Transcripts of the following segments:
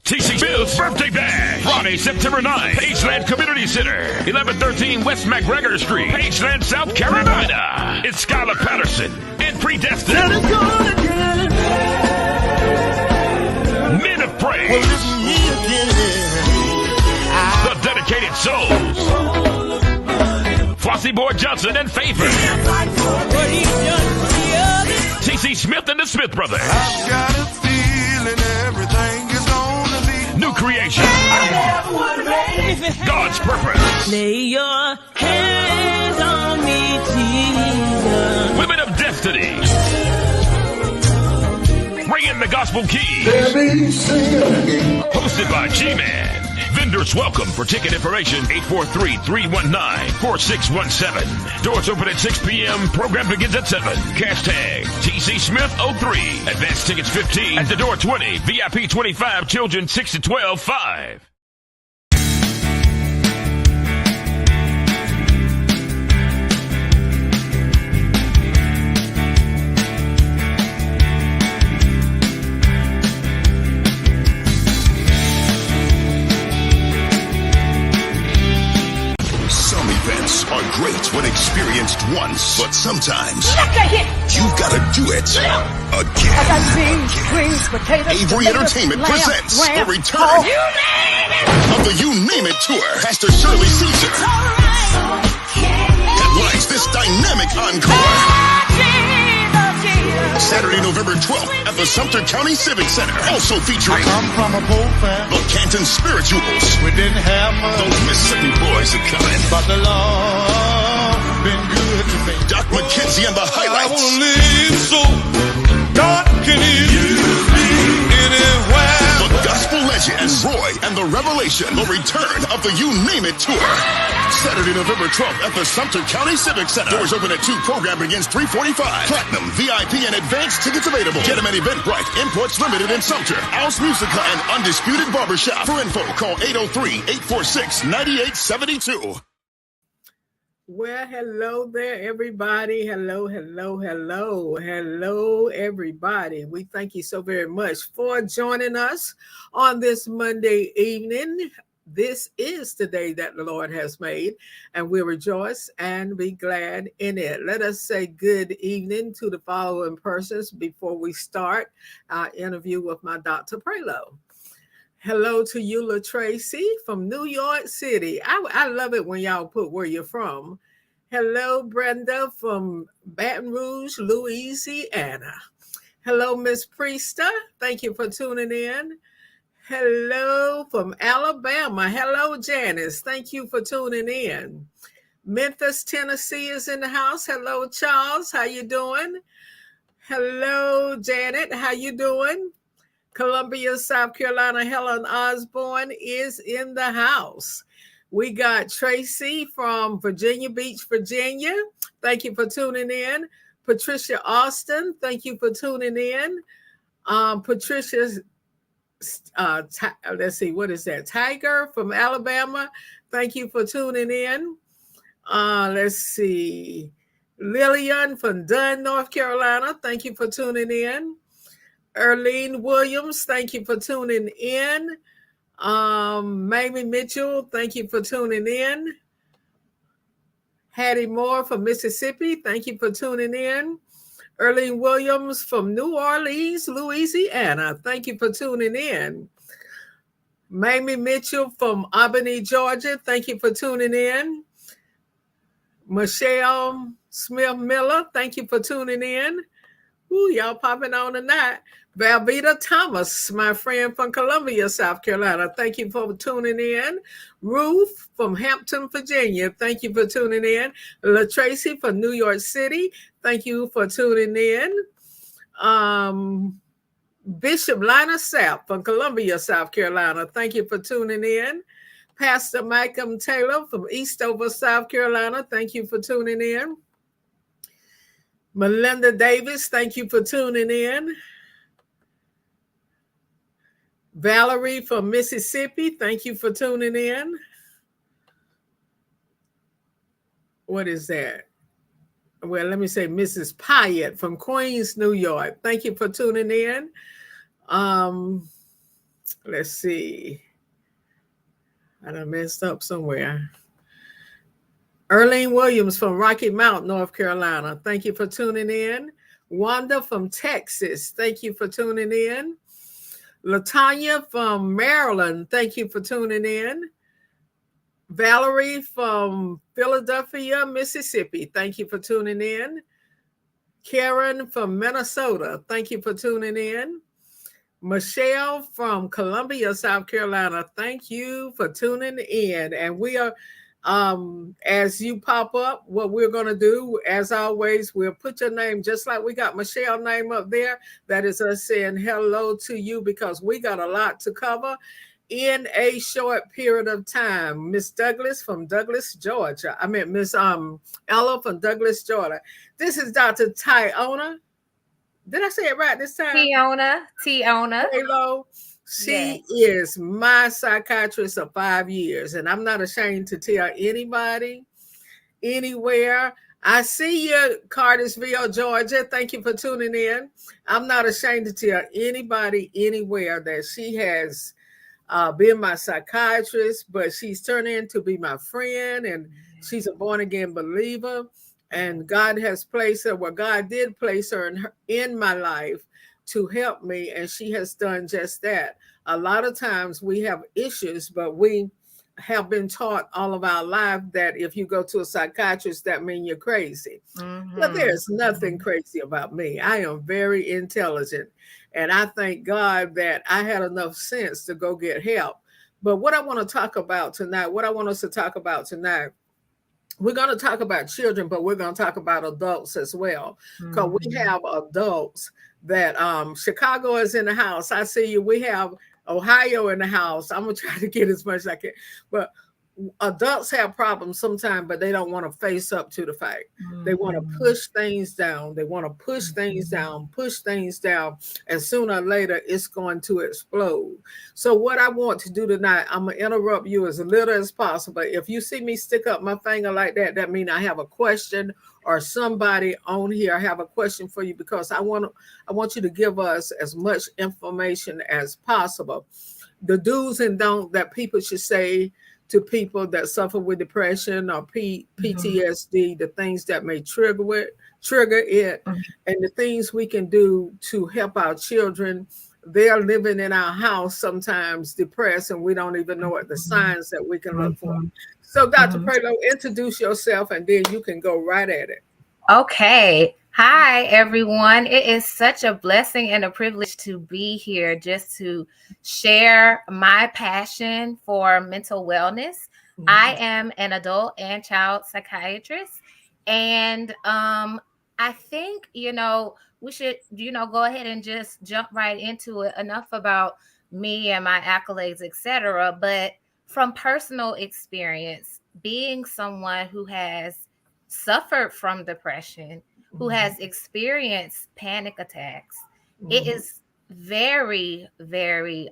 TC Bill's birthday bash, Friday, September 9th, Pageland Community Center, 1113 West McGregor Street, Pageland, South Carolina. It's Skylar Patterson and Predestined. Men of Praise. The Dedicated Souls. Flossie Boy Johnson and Favor. TC Smith and the Smith Brothers. I've got a feeling everything is gonna be New Creation. God's Purpose. Lay your hands on me, Jesus. Women of Destiny. Bring in the Gospel Keys. Hosted by G-Man. Vendors welcome. For ticket information, 843-319-4617. Doors open at 6 p.m. Program begins at 7. Cash tag TC Smith 03. Advance tickets 15. At the door 20. VIP 25. Children 6 to 12 5. Are great when experienced once, but sometimes you've got to do it again. Avery Entertainment presents the return of the You Name It Tour. Pastor Shirley Caesar headlines this dynamic encore. Saturday, November 12th at the Sumter County Civic Center. Also featuring come from a poor family. the Canton Spirituals. We didn't have much, Those Mississippi boys are coming. but the Lord been good to me. Doc McKenzie and the I highlights. wanna live so God can use me anywhere. The gospel legend and Roy and the Revelation. The return of the You Name It Tour. Saturday, November 12th at the Sumter County Civic Center. Doors open at 2. Program begins 3:45. Platinum, VIP, and advanced tickets available. Get them at Eventbrite, Imports Limited in Sumter, Al's Musica, and Undisputed Barbershop. For info, call 803-846-9872. Well, hello there, everybody. Hello, everybody. We thank you so very much for joining us on this Monday evening. This is the day that the Lord has made, and we rejoice and be glad in it. Let us say good evening to the following persons before we start our interview with my Dr. Praylow. Hello to you, Tracy from New York City. I love it when y'all put where you're from. Hello, Brenda from Baton Rouge, Louisiana. Hello, Miss Priesta. Thank you for tuning in. Hello from Alabama. Hello, Janice. Thank you for tuning in. Memphis, Tennessee is in the house. Hello, Charles. How you doing? Hello, Janet. How you doing? Columbia, South Carolina, Helen Osborne is in the house. We got Tracy from Virginia Beach, Virginia. Thank you for tuning in. Patricia Austin, thank you for tuning in. Patricia let's see, what is that? Tiger from Alabama. Thank you for tuning in. Let's see. Lillian from Dunn, North Carolina. Thank you for tuning in. Erlene Williams, thank you for tuning in. Mamie Mitchell, thank you for tuning in. Hattie Moore from Mississippi, thank you for tuning in. Erlene Williams from New Orleans, Louisiana, thank you for tuning in. Mamie Mitchell from Albany, Georgia, thank you for tuning in. Michelle Smith Miller, thank you for tuning in. Ooh, y'all popping on tonight. Valvita Thomas, my friend from Columbia, South Carolina. Thank you for tuning in. Ruth from Hampton, Virginia. Thank you for tuning in. LaTracy from New York City. Thank you for tuning in. Bishop Lina Sapp from Columbia, South Carolina. Thank you for tuning in. Pastor Malcolm Taylor from Eastover, South Carolina. Thank you for tuning in. Melinda Davis, thank you for tuning in. Valerie from Mississippi, thank you for tuning in. What is that? Well, let me say Mrs. Pyatt from Queens, New York. Thank you for tuning in. Let's see. I done messed up somewhere. Erlene Williams from Rocky Mount, North Carolina. Thank you for tuning in. Wanda from Texas. Thank you for tuning in. Latanya from Maryland. Thank you for tuning in. Valerie from Philadelphia, Mississippi. Thank you for tuning in. Karen from Minnesota. Thank you for tuning in. Michelle from Columbia, South Carolina. Thank you for tuning in. And we are, as you pop up, what we're going to do, as always, we'll put your name just like we got Michelle's name up there. That is us saying hello to you because we got a lot to cover in a short period of time. Miss Douglas from Douglas, Georgia. I mean, Miss Ella from Douglas, Georgia. This is Dr. Tiona. Did I say it right this time? Tiona Praylow. She is my psychiatrist of 5 years, and I'm not ashamed to tell anybody, anywhere. I see you, Cartersville, Georgia. Thank you for tuning in. I'm not ashamed to tell anybody, anywhere that she has been my psychiatrist, but she's turned in to be my friend, and she's a born-again believer. And God has placed her, well, God did place her in my life to help me, and she has done just that. A lot of times we have issues, but we have been taught all of our life that if you go to a psychiatrist, that means you're crazy. Mm-hmm. But there's nothing crazy about me. I am very intelligent, and I thank God that I had enough sense to go get help. But what I want to talk about tonight, what I want us to talk about tonight, we're going to talk about children, but we're going to talk about adults as well. Because we have adults that Chicago is in the house. I see you. We have Ohio in the house. I'm going to try to get as much as I can. But adults have problems sometimes, but they don't want to face up to the fact. They want to push things down. They want to push things down, and sooner or later it's going to explode. So what I want to do tonight, I'm going to interrupt you as little as possible. If you see me stick up my finger like that, that means I have a question, or somebody on here have a question for you, because I want you to give us as much information as possible. The do's and don'ts that people should say to people that suffer with depression or PTSD, the things that may trigger it, and the things we can do to help our children. They're living in our house sometimes depressed, and we don't even know what the signs that we can look for. So Dr. Praylow, introduce yourself, and then you can go right at it. Okay. Hi, everyone. It is such a blessing and a privilege to be here just to share my passion for mental wellness. I am an adult and child psychiatrist. And I think, we should, go ahead and just jump right into it. Enough about me and my accolades, etc. But from personal experience, being someone who has suffered from depression, who has experienced panic attacks, it is very, very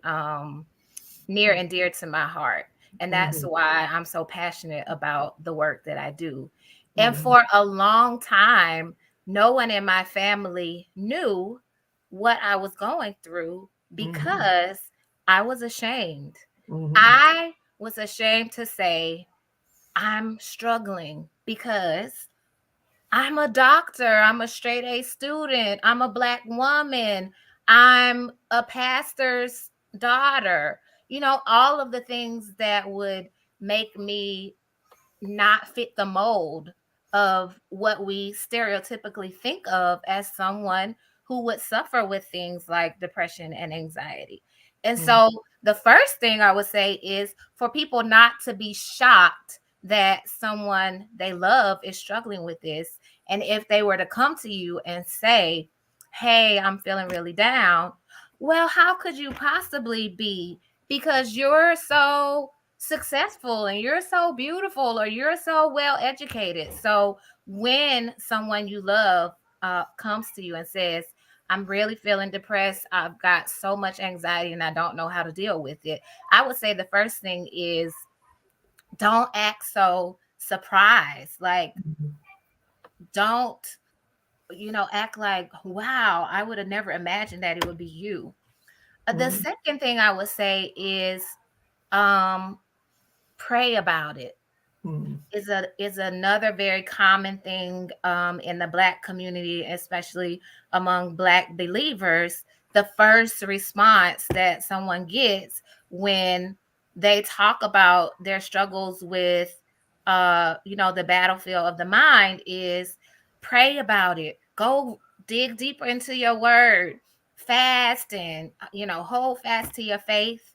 near and dear to my heart. And that's why I'm so passionate about the work that I do. And for a long time, no one in my family knew what I was going through because I was ashamed. I was ashamed to say, I'm struggling because I'm a doctor. I'm a straight A student. I'm a Black woman. I'm a pastor's daughter. You know, all of the things that would make me not fit the mold of what we stereotypically think of as someone who would suffer with things like depression and anxiety. And so the first thing I would say is for people not to be shocked that someone they love is struggling with this. And if they were to come to you and say, hey, I'm feeling really down, well, how could you possibly be? Because you're so successful and you're so beautiful or you're so well educated. So when someone you love comes to you and says, I'm really feeling depressed, I've got so much anxiety and I don't know how to deal with it, I would say the first thing is don't act so surprised. Like, don't, act like, wow, I would have never imagined that it would be you. The second thing I would say is pray about it. Is another very common thing in the Black community, especially among Black believers. The first response that someone gets when they talk about their struggles with, the battlefield of the mind is pray about it. Go dig deeper into your word, fast, and hold fast to your faith.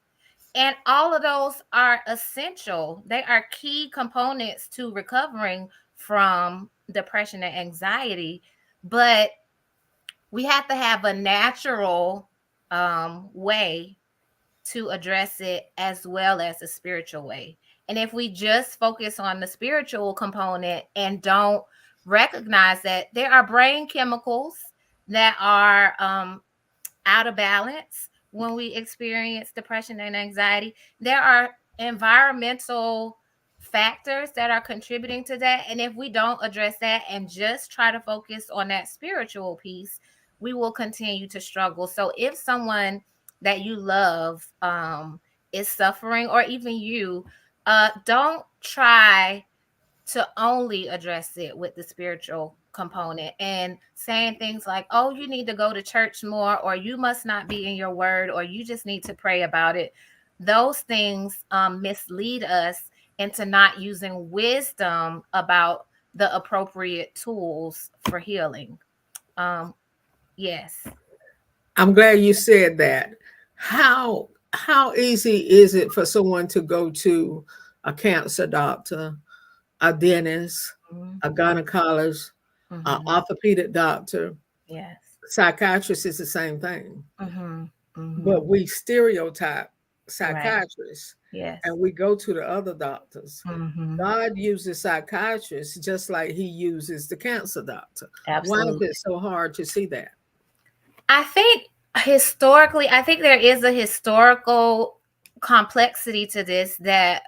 And all of those are essential. They are key components to recovering from depression and anxiety. But we have to have a natural way to address it as well as a spiritual way. And if we just focus on the spiritual component and don't recognize that there are brain chemicals that are out of balance when we experience depression and anxiety, there are environmental factors that are contributing to that. And if we don't address that and just try to focus on that spiritual piece, we will continue to struggle. So if someone that you love is suffering, or even you, don't try to only address it with the spiritual component and saying things like, oh, you need to go to church more, or you must not be in your word, or you just need to pray about it. Those things mislead us into not using wisdom about the appropriate tools for healing. Yes. I'm glad you said that. How easy is it for someone to go to a cancer doctor, a dentist, a gynecologist, an orthopedic doctor? Yes. Psychiatrist is the same thing. But we stereotype psychiatrists, Yes. and we go to the other doctors. God uses psychiatrists just like he uses the cancer doctor. Absolutely. Why is it so hard to see that? I think historically, there is a historical complexity to this that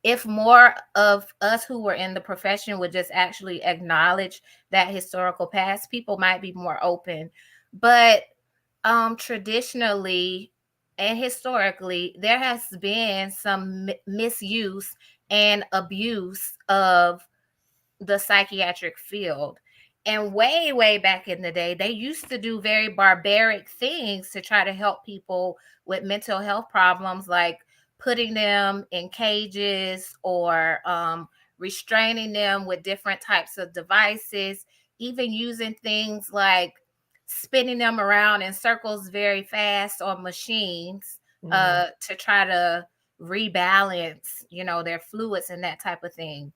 if more of us who were in the profession would just actually acknowledge that historical past, people might be more open. But traditionally and historically, there has been some misuse and abuse of the psychiatric field. And way, way back in the day, they used to do very barbaric things to try to help people with mental health problems, like putting them in cages or restraining them with different types of devices, even using things like spinning them around in circles very fast on machines to try to rebalance, their fluids and that type of thing.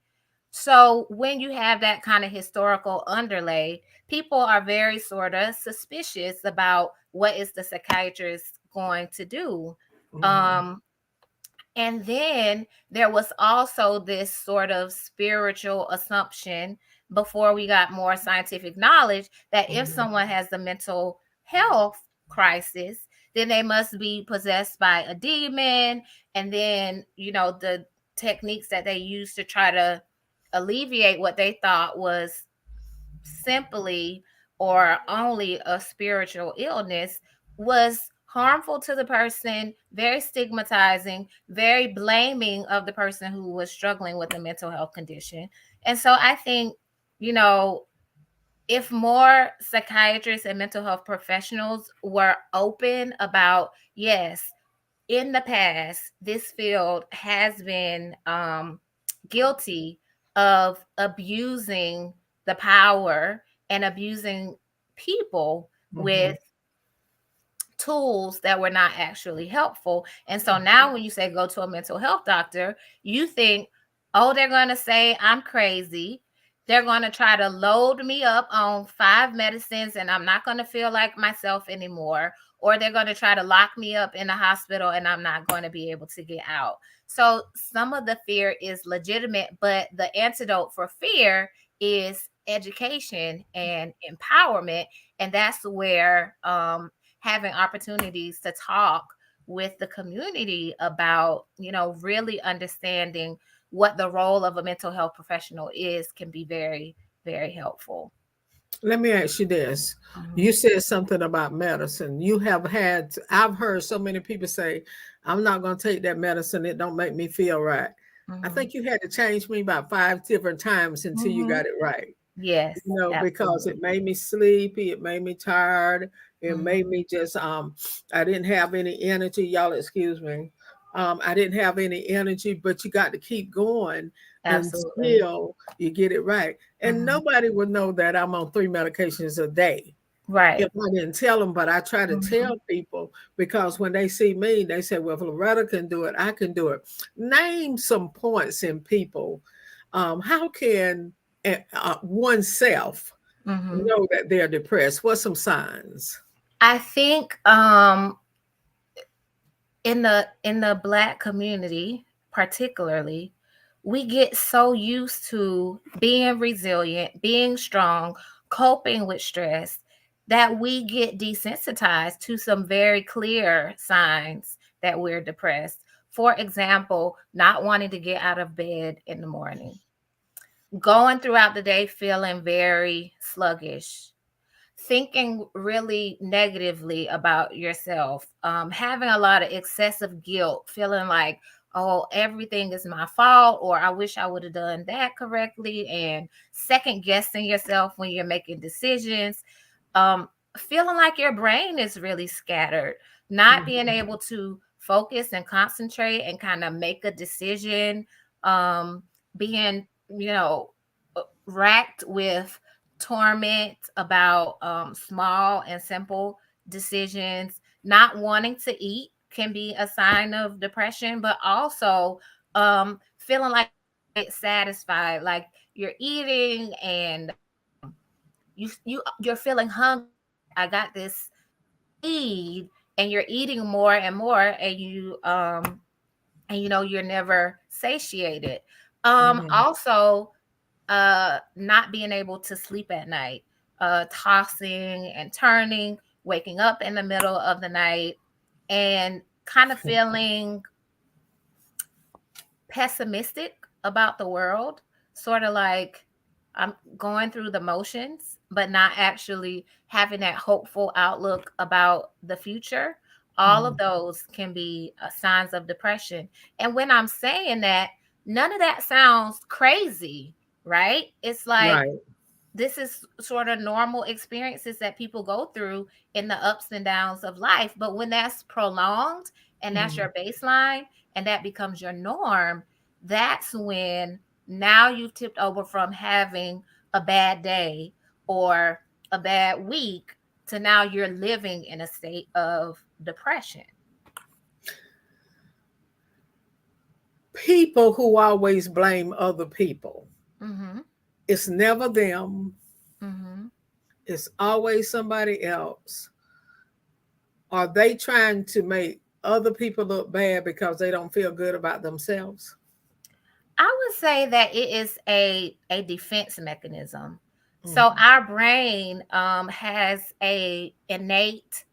So when you have that kind of historical underlay, people are very sort of suspicious about what is the psychiatrist going to do. And then there was also this sort of spiritual assumption before we got more scientific knowledge that if someone has the mental health crisis, then they must be possessed by a demon. And then, the techniques that they use to try to alleviate what they thought was simply or only a spiritual illness was harmful to the person, very stigmatizing, very blaming of the person who was struggling with a mental health condition. And so I think, if more psychiatrists and mental health professionals were open about, yes, in the past, this field has been guilty of abusing the power and abusing people with tools that were not actually helpful. And so now when you say go to a mental health doctor, you think, oh, they're going to say I'm crazy. They're going to try to load me up on 5 medicines and I'm not going to feel like myself anymore. Or they're going to try to lock me up in the hospital and I'm not going to be able to get out. So some of the fear is legitimate, but the antidote for fear is education and empowerment. And that's where having opportunities to talk with the community about, really understanding what the role of a mental health professional is can be very, very helpful. Let me ask you this. You said something about medicine. I've heard so many people say, I'm not going to take that medicine. It don't make me feel right. I think you had to change me about 5 different times until you got it right. Yes. Because it made me sleepy. It made me tired. It made me just, I didn't have any energy. Y'all excuse me. I didn't have any energy, but you got to keep going until you get it right. And nobody would know that I'm on 3 medications a day. Right. If I didn't tell them, but I try to tell people because when they see me, they say, well, if Loretta can do it, I can do it. Name some points in people. How can oneself know that they're depressed? What's some signs? I think in the Black community, particularly, we get so used to being resilient, being strong, coping with stress, that we get desensitized to some very clear signs that we're depressed. For example, not wanting to get out of bed in the morning, going throughout the day feeling very sluggish, thinking really negatively about yourself, having a lot of excessive guilt, feeling like, oh, everything is my fault, or I wish I would have done that correctly, and second guessing yourself when you're making decisions, feeling like your brain is really scattered, not being able to focus and concentrate and kind of make a decision, being, racked with torment about small and simple decisions, not wanting to eat can be a sign of depression, but also feeling like it's satisfied, like you're eating and you're feeling hungry. I got this need, and you're eating more and more, and you're never satiated. Also, not being able to sleep at night, tossing and turning, waking up in the middle of the night, and kind of feeling pessimistic about the world, sort of like I'm going through the motions, but not actually having that hopeful outlook about the future. All of those can be signs of depression. And when I'm saying that, none of that sounds crazy, right? It's like, this is sort of normal experiences that people go through in the ups and downs of life. But when that's prolonged and that's your baseline and that becomes your norm, that's when now you've tipped over from having a bad day or a bad week to now you're living in a state of depression. People who always blame other people. It's never them. It's always somebody else. Are they trying to make other people look bad because they don't feel good about themselves? I would say that it is a defense mechanism. So our brain has a innate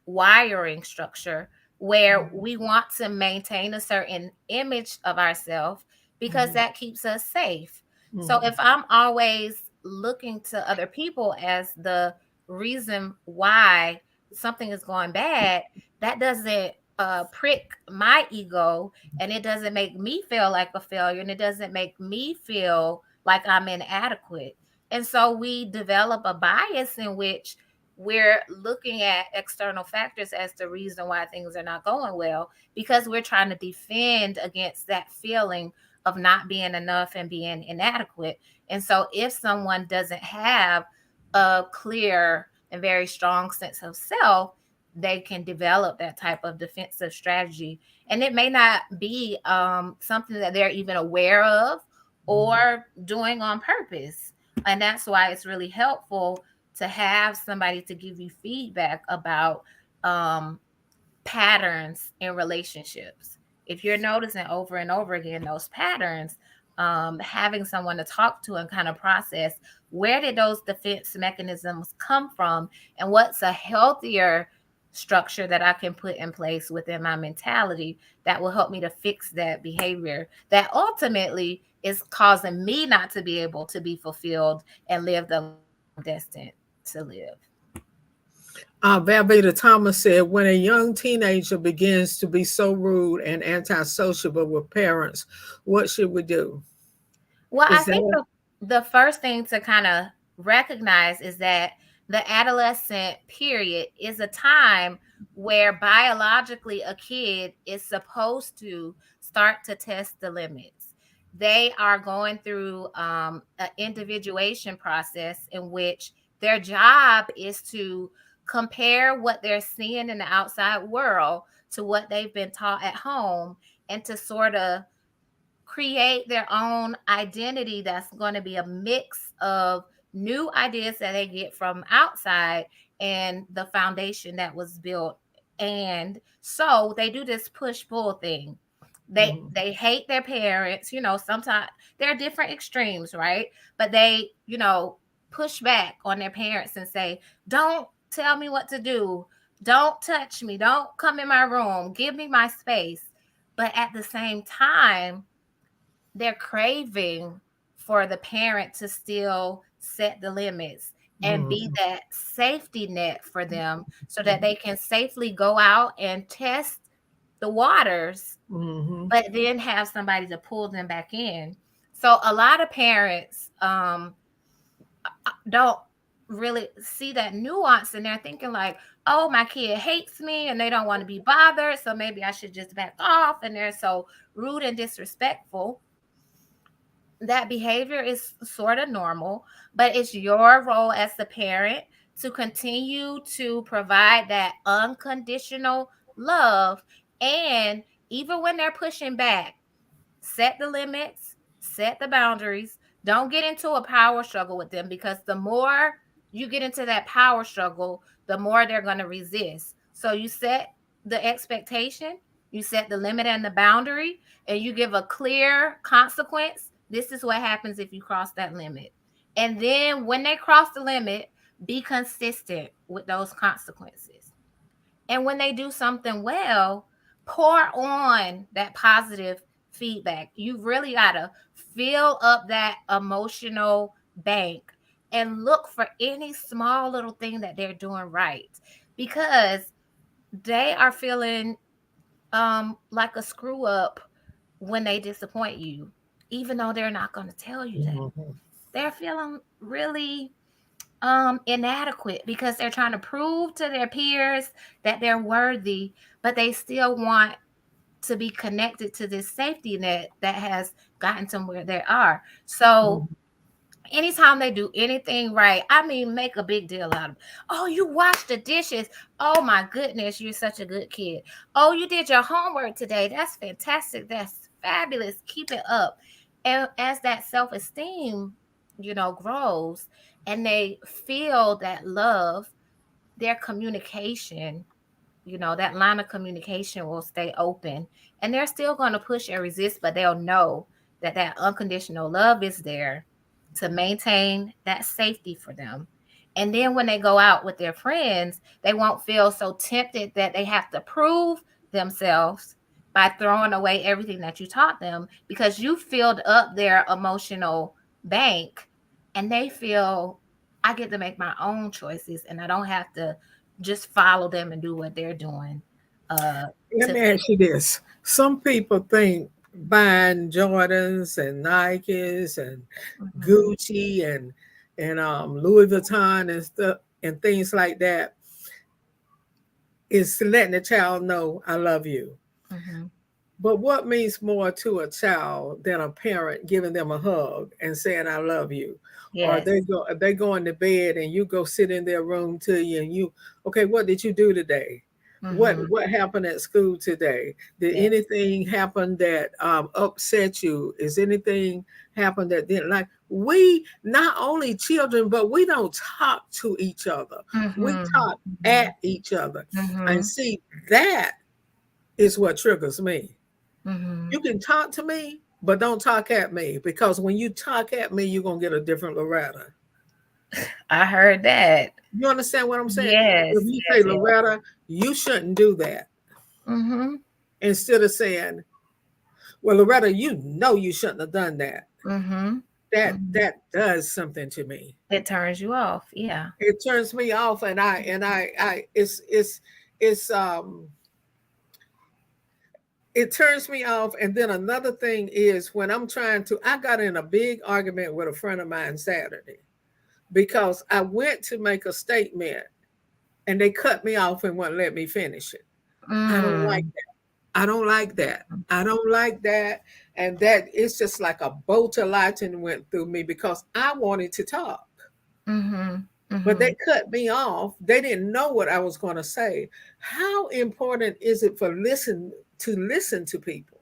wiring structure where we want to maintain a certain image of ourselves because that keeps us safe. So if I'm always looking to other people as the reason why something is going bad, that doesn't prick my ego, and it doesn't make me feel like a failure, and it doesn't make me feel like I'm inadequate. And so we develop a bias in which we're looking at external factors as the reason why things are not going well, because we're trying to defend against that feeling of not being enough and being inadequate. And so if someone doesn't have a clear and very strong sense of self, they can develop that type of defensive strategy. And it may not be something that they're even aware of or doing on purpose. And that's why it's really helpful to have somebody to give you feedback about patterns in relationships. If you're noticing over and over again those patterns, having someone to talk to and kind of process, where did those defense mechanisms come from, and what's a healthier structure that I can put in place within my mentality that will help me to fix that behavior that ultimately is causing me not to be able to be fulfilled and live the life I'm destined to live. Valveda Thomas said, when a young teenager begins to be so rude and antisocial with parents, what should we do? Well, I think the first thing to kind of recognize is that the adolescent period is a time where biologically a kid is supposed to start to test the limits. They are going through an individuation process in which their job is to compare what they're seeing in the outside world to what they've been taught at home, and to sort of create their own identity that's going to be a mix of new ideas that they get from outside and the foundation that was built. And so they do this push-pull thing. They hate their parents, sometimes there are different extremes, right? But they, push back on their parents and say, don't tell me what to do. Don't touch me. Don't come in my room. Give me my space. But at the same time, they're craving for the parent to still set the limits and be that safety net for them so that they can safely go out and test the waters, but then have somebody to pull them back in. So a lot of parents don't really see that nuance, and they're thinking like, oh, my kid hates me and they don't want to be bothered, so maybe I should just back off, and they're so rude and disrespectful. That behavior is sort of normal, but it's your role as the parent to continue to provide that unconditional love. And even when they're pushing back, set the limits, set the boundaries. Don't get into a power struggle with them, because the more you get into that power struggle, the more they're going to resist. So you set the expectation, you set the limit and the boundary, and you give a clear consequence. This is what happens if you cross that limit. And then when they cross the limit, be consistent with those consequences. And when they do something well, pour on that positive feedback. You've really got to fill up that emotional bank and look for any small little thing that they're doing right, because they are feeling like a screw up when they disappoint you, even though they're not going to tell you that. They're feeling really inadequate because they're trying to prove to their peers that they're worthy, but they still want to be connected to this safety net that has gotten them where they are. So anytime they do anything right, I mean, make a big deal out of it. Oh, you washed the dishes. Oh my goodness, you're such a good kid. Oh, you did your homework today. That's fantastic. That's fabulous. Keep it up. And as that self-esteem, grows, and they feel that love, their communication, that line of communication will stay open, and they're still going to push and resist, but they'll know that unconditional love is there to maintain that safety for them. And then when they go out with their friends, they won't feel so tempted that they have to prove themselves by throwing away everything that you taught them, because you filled up their emotional bank, and they feel, I get to make my own choices and I don't have to just follow them and do what they're doing. Let me ask you this. Some people think buying Jordans and Nikes and Gucci and Louis Vuitton and stuff and things like that is letting the child know I love you. But what means more to a child than a parent giving them a hug and saying I love you? Or Yes. they go into bed and you go sit in their room to you and you, okay, what did you do today? What happened at school today? Did Yes. anything happen that upset you? Is anything happen that didn't like? We not only children, but we don't talk to each other. We talk at each other. And see, that is what triggers me. You can talk to me, but don't talk at me, because when you talk at me, you're gonna get a different Loretta. I heard that. You understand what I'm saying? Yes. If you say, Loretta, you shouldn't do that, instead of saying, well, Loretta, you know you shouldn't have done that. That does something to me. It turns you off. Yeah. It turns me off, and it turns me off. And then another thing is when I got in a big argument with a friend of mine Saturday because I went to make a statement and they cut me off and wouldn't let me finish it. I don't like that. I don't like that. I don't like that. And that it's just like a bolt of lightning went through me because I wanted to talk. But they cut me off. They didn't know what I was going to say. How important is it for listen to people?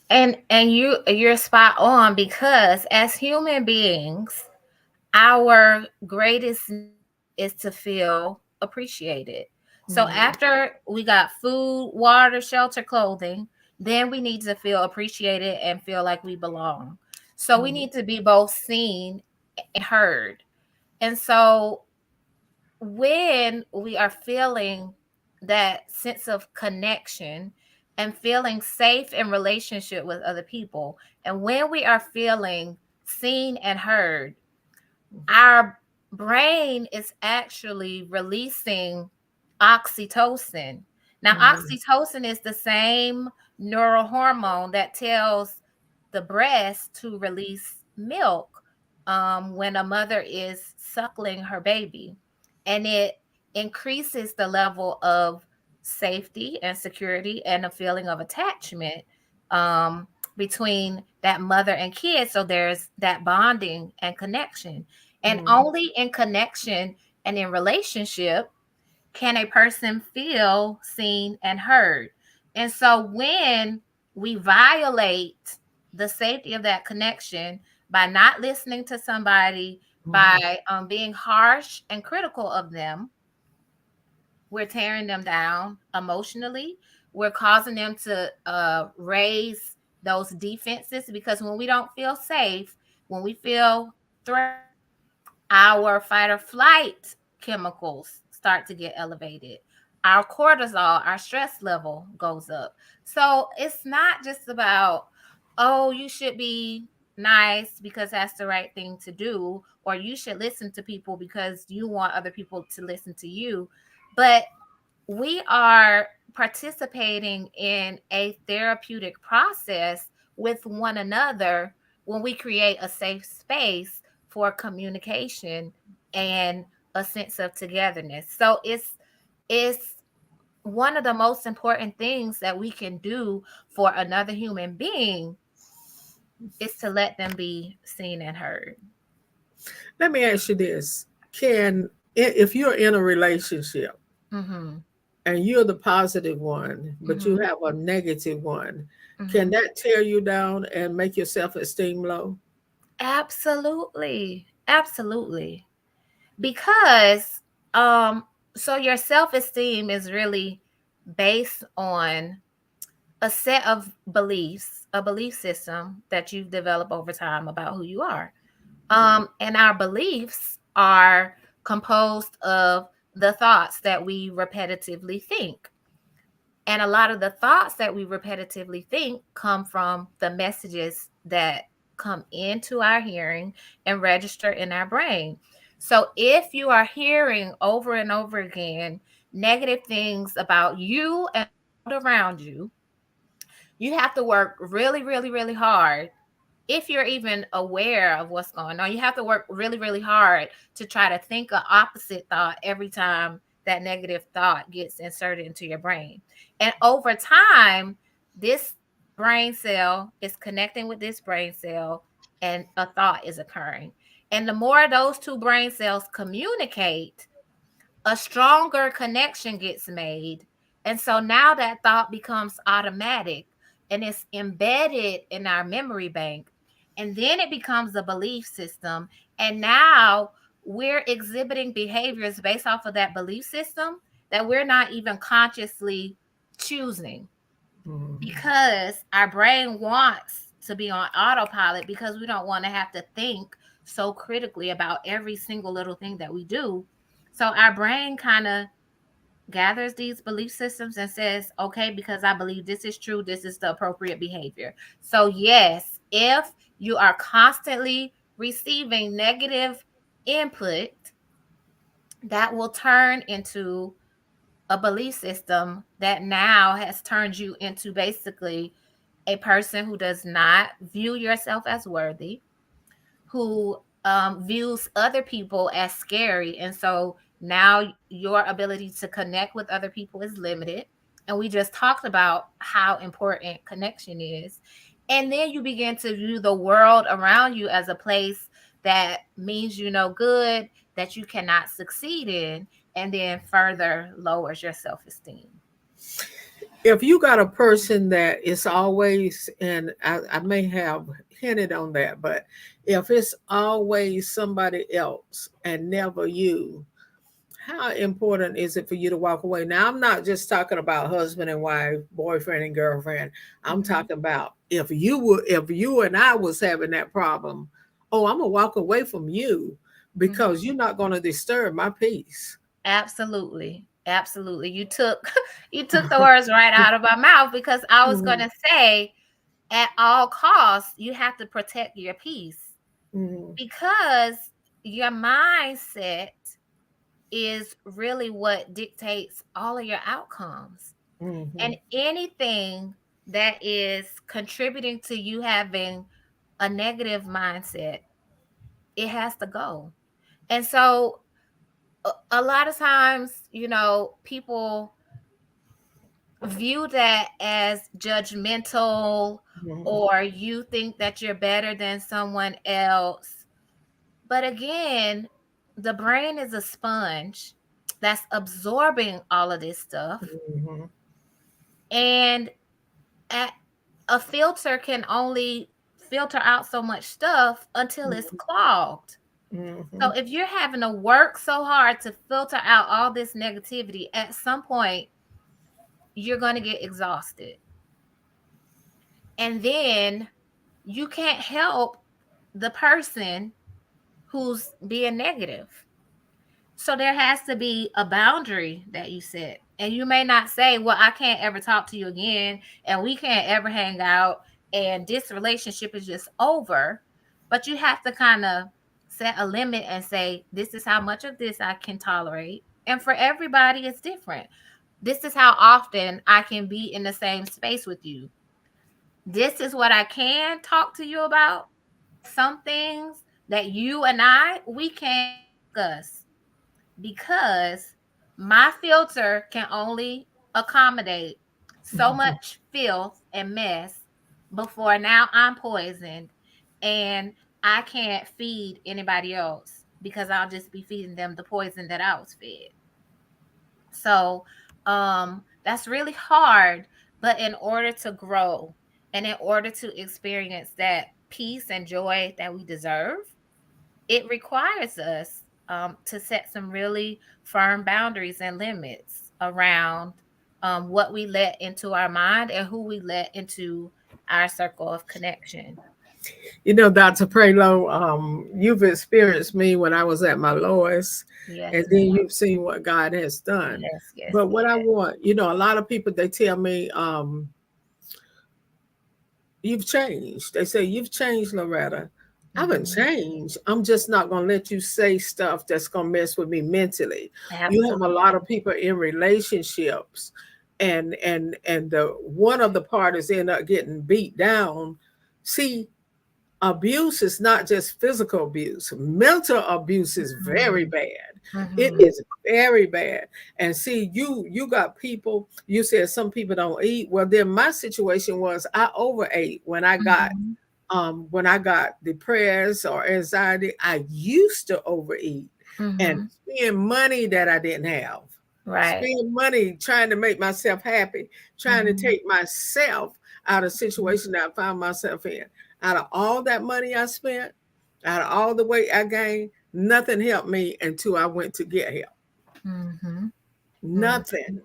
And you're spot on, because as human beings, our greatest is to feel appreciated. So after we got food, water, shelter, clothing, then we need to feel appreciated and feel like we belong. So we need to be both seen and heard. And so when we are feeling that sense of connection and feeling safe in relationship with other people, and when we are feeling seen and heard, our brain is actually releasing oxytocin. Now, oxytocin is the same neural hormone that tells the breast to release milk when a mother is suckling her baby. And it increases the level of safety and security and a feeling of attachment between that mother and kid. So there's that bonding and connection. And only in connection and in relationship can a person feel seen and heard. And so when we violate the safety of that connection by not listening to somebody, by being harsh and critical of them, we're tearing them down emotionally. We're causing them to raise those defenses, because when we don't feel safe, when we feel threatened, our fight or flight chemicals start to get elevated. Our cortisol, our stress level goes up. So it's not just about, oh, you should be nice because that's the right thing to do, or you should listen to people because you want other people to listen to you. But we are participating in a therapeutic process with one another when we create a safe space for communication and a sense of togetherness. So it's one of the most important things that we can do for another human being is to let them be seen and heard. Let me ask you this. If you're in a relationship and you're the positive one, but you have a negative one, can that tear you down and make your self-esteem low? Absolutely. Absolutely. Because so your self-esteem is really based on a set of beliefs, a belief system that you've developed over time about who you are. And our beliefs are composed of the thoughts that we repetitively think. And a lot of the thoughts that we repetitively think come from the messages that come into our hearing and register in our brain. So if you are hearing over and over again negative things about you and around you, you have to work really, really, really hard. If you're even aware of what's going on, you have to work really, really hard to try to think an opposite thought every time that negative thought gets inserted into your brain. And over time, this brain cell is connecting with this brain cell, and a thought is occurring. And the more those two brain cells communicate, a stronger connection gets made. And so now that thought becomes automatic and it's embedded in our memory bank. And then it becomes a belief system. And now we're exhibiting behaviors based off of that belief system that we're not even consciously choosing, because our brain wants to be on autopilot, because we don't want to have to think so critically about every single little thing that we do. So our brain kind of gathers these belief systems and says, okay, because I believe this is true, this is the appropriate behavior. So yes, if you are constantly receiving negative input, that will turn into a belief system that now has turned you into basically a person who does not view yourself as worthy, who views other people as scary. And so now your ability to connect with other people is limited. And we just talked about how important connection is. And then you begin to view the world around you as a place that means you no good, that you cannot succeed in, and then further lowers your self-esteem. If you got a person that is always, and I may have hinted on that, but if it's always somebody else and never you, how important is it for you to walk away? Now, I'm not just talking about husband and wife, boyfriend and girlfriend. I'm talking about if you and I was having that problem, oh, I'm gonna walk away from you because you're not gonna disturb my peace. Absolutely. Absolutely. You took the words right out of my mouth, because I was going to say, at all costs, you have to protect your peace, because your mindset is really what dictates all of your outcomes. And anything that is contributing to you having a negative mindset, it has to go. And so a lot of times, people view that as judgmental, or you think that you're better than someone else. But again, the brain is a sponge that's absorbing all of this stuff. And a filter can only filter out so much stuff until it's clogged. So if you're having to work so hard to filter out all this negativity, at some point, you're going to get exhausted. And then you can't help the person who's being negative. So there has to be a boundary that you set. And you may not say, well, I can't ever talk to you again, and we can't ever hang out, and this relationship is just over. But you have to kind of set a limit and say, this is how much of this I can tolerate. And for everybody, it's different. This is how often I can be in the same space with you. This is what I can talk to you about. Some things that you and we can't discuss, because my filter can only accommodate so much filth and mess before now I'm poisoned, and I can't feed anybody else, because I'll just be feeding them the poison that I was fed. So that's really hard. But in order to grow and in order to experience that peace and joy that we deserve, it requires us to set some really firm boundaries and limits around what we let into our mind and who we let into our circle of connection. You know, Dr. Praylow, you've experienced me when I was at my lowest, Yes, and then you've seen what God has done. yes, yes, But what I yes. want, you know, a lot of people, they tell me, you've changed. They say, you've changed, Loretta. I haven't Mhm. changed. I'm just not going to let you say stuff that's going to mess with me mentally. You have a lot Absolutely. of people in relationships, and the one of the parties end up getting beat down. See, abuse is not just physical abuse. Mental abuse is very Mhm. bad. It Mhm. is very bad. And see, you got people, you said some people don't eat. Well, then my situation was I overate Mhm. when I got depressed or anxiety. I used to overeat and Mhm. spend money that I didn't have. Right. Spend money trying to make myself happy, trying to Mhm. take myself out of situation that I found myself in. Out of all that money I spent, out of all the weight I gained, nothing helped me until I went to get help. Mhm. Mhm. Nothing,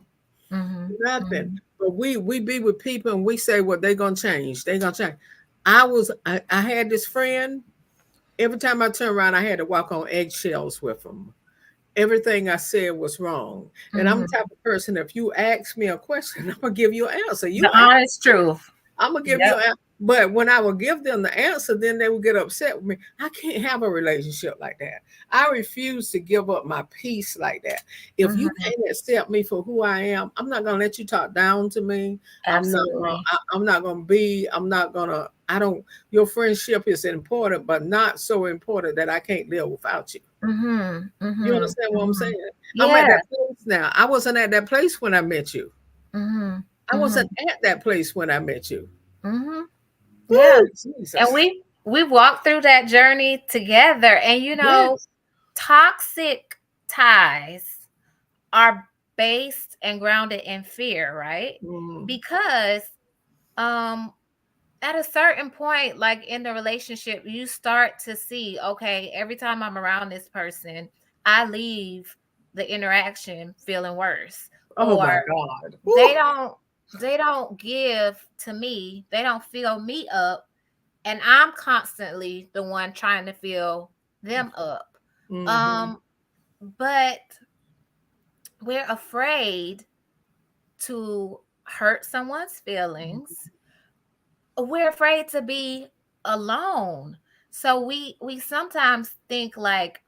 Mhm. nothing. Mhm. But we be with people and we say, well, they're gonna change. They're gonna change. I had this friend. Every time I turned around, I had to walk on eggshells with him. Everything I said was wrong. And I'm the Mhm. type of person, if you ask me a question, I'm gonna give you an answer. The You ask, honest truth. I'm gonna give you Yep. an answer. But when I would give them the answer, then they would get upset with me. I can't have a relationship like that. I refuse to give up my peace like that. If you Mhm. can't accept me for who I am, I'm not gonna let you talk down to me. Absolutely. I'm not gonna be, I'm not gonna, I don't, your friendship is important, but not so important that I can't live without you. Mhm. You Mhm. understand what I'm Mhm. saying? I'm at that Yes. place now. I wasn't at that place when I met you. Mhm. I wasn't Mhm. at that place when I met you. Mhm. Yeah. Woo, And Jesus. we walked through that journey together. And Yes. toxic ties are based and grounded in fear, right? Mm, Because um at a certain point, like in the relationship, you start to see, okay, every time I'm around this person, I leave the interaction feeling worse. oh my Or God. they Woo. don't they don't give to me, they don't fill me up, and I'm constantly the one trying to fill them up. Mm-hmm. Um, but we're afraid to hurt someone's feelings. We're afraid to be alone. So we sometimes think like,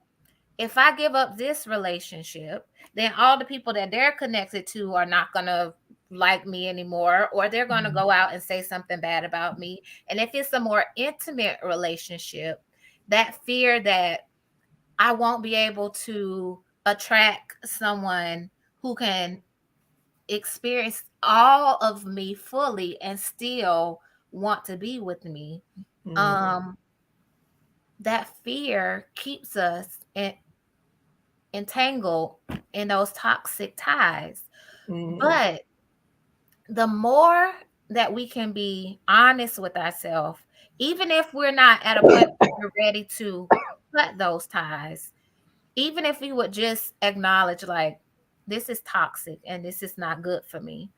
if I give up this relationship, then all the people that they're connected to are not going to like me anymore, or they're going to go out and say something bad about me. And if it's a more intimate relationship, that fear that I won't be able to attract someone who can experience all of me fully and still want to be with me, Mm-hmm. um that fear keeps us entangled in those toxic ties. Mm-hmm. But the more that we can be honest with ourselves, even if we're not at a point where we're ready to cut those ties, even if we would just acknowledge, like, this is toxic and this is not good for me.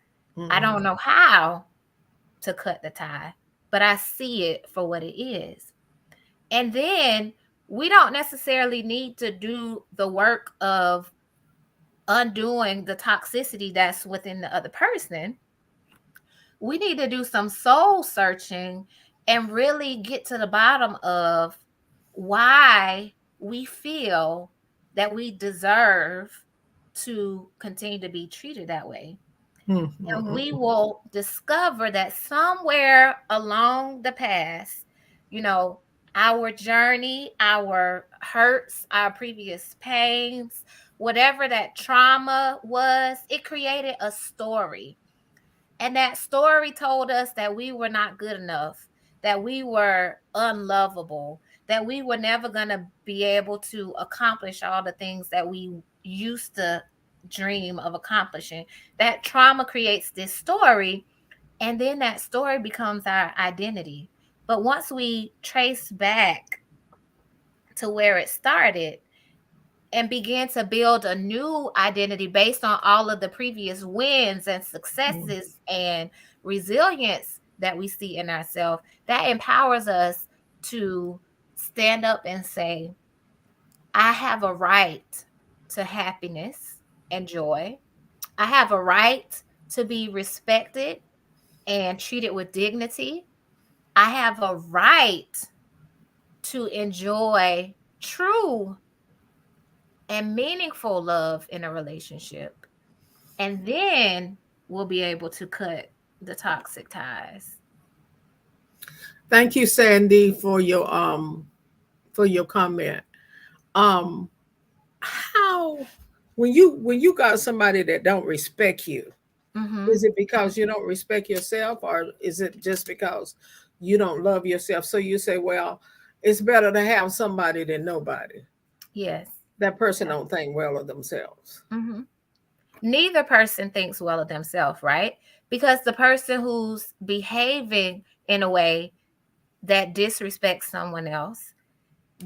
I don't Mm-hmm. know how to cut the tie, but I see it for what it is. And then we don't necessarily need to do the work of undoing the toxicity that's within the other person. We need to do some soul searching and really get to the bottom of why we feel that we deserve to continue to be treated that way. And we Mm-hmm. will discover that somewhere along the path, you know, our journey, our hurts, our previous pains, whatever that trauma was, it created a story. And that story told us that we were not good enough, that we were unlovable, that we were never going to be able to accomplish all the things that we used to dream of accomplishing. That trauma creates this story, and then that story becomes our identity. But once we trace back to where it started, and begin to build a new identity based on all of the previous wins and successes and resilience that we see in ourselves, that empowers us to stand up and say, I have a right to happiness and joy. I have a right to be respected and treated with dignity. I have a right to enjoy true and meaningful love in a relationship. And then we'll be able to cut the toxic ties. Thank you, Sandy, for your comment. Um, how when you got somebody that don't respect you, Mm-hmm. is it because you don't respect yourself, or is it just because you don't love yourself? So you say, well, it's better to have somebody than nobody. Yes. That person don't think well of themselves. Mm-hmm. Neither person thinks well of themselves, right? Because the person who's behaving in a way that disrespects someone else,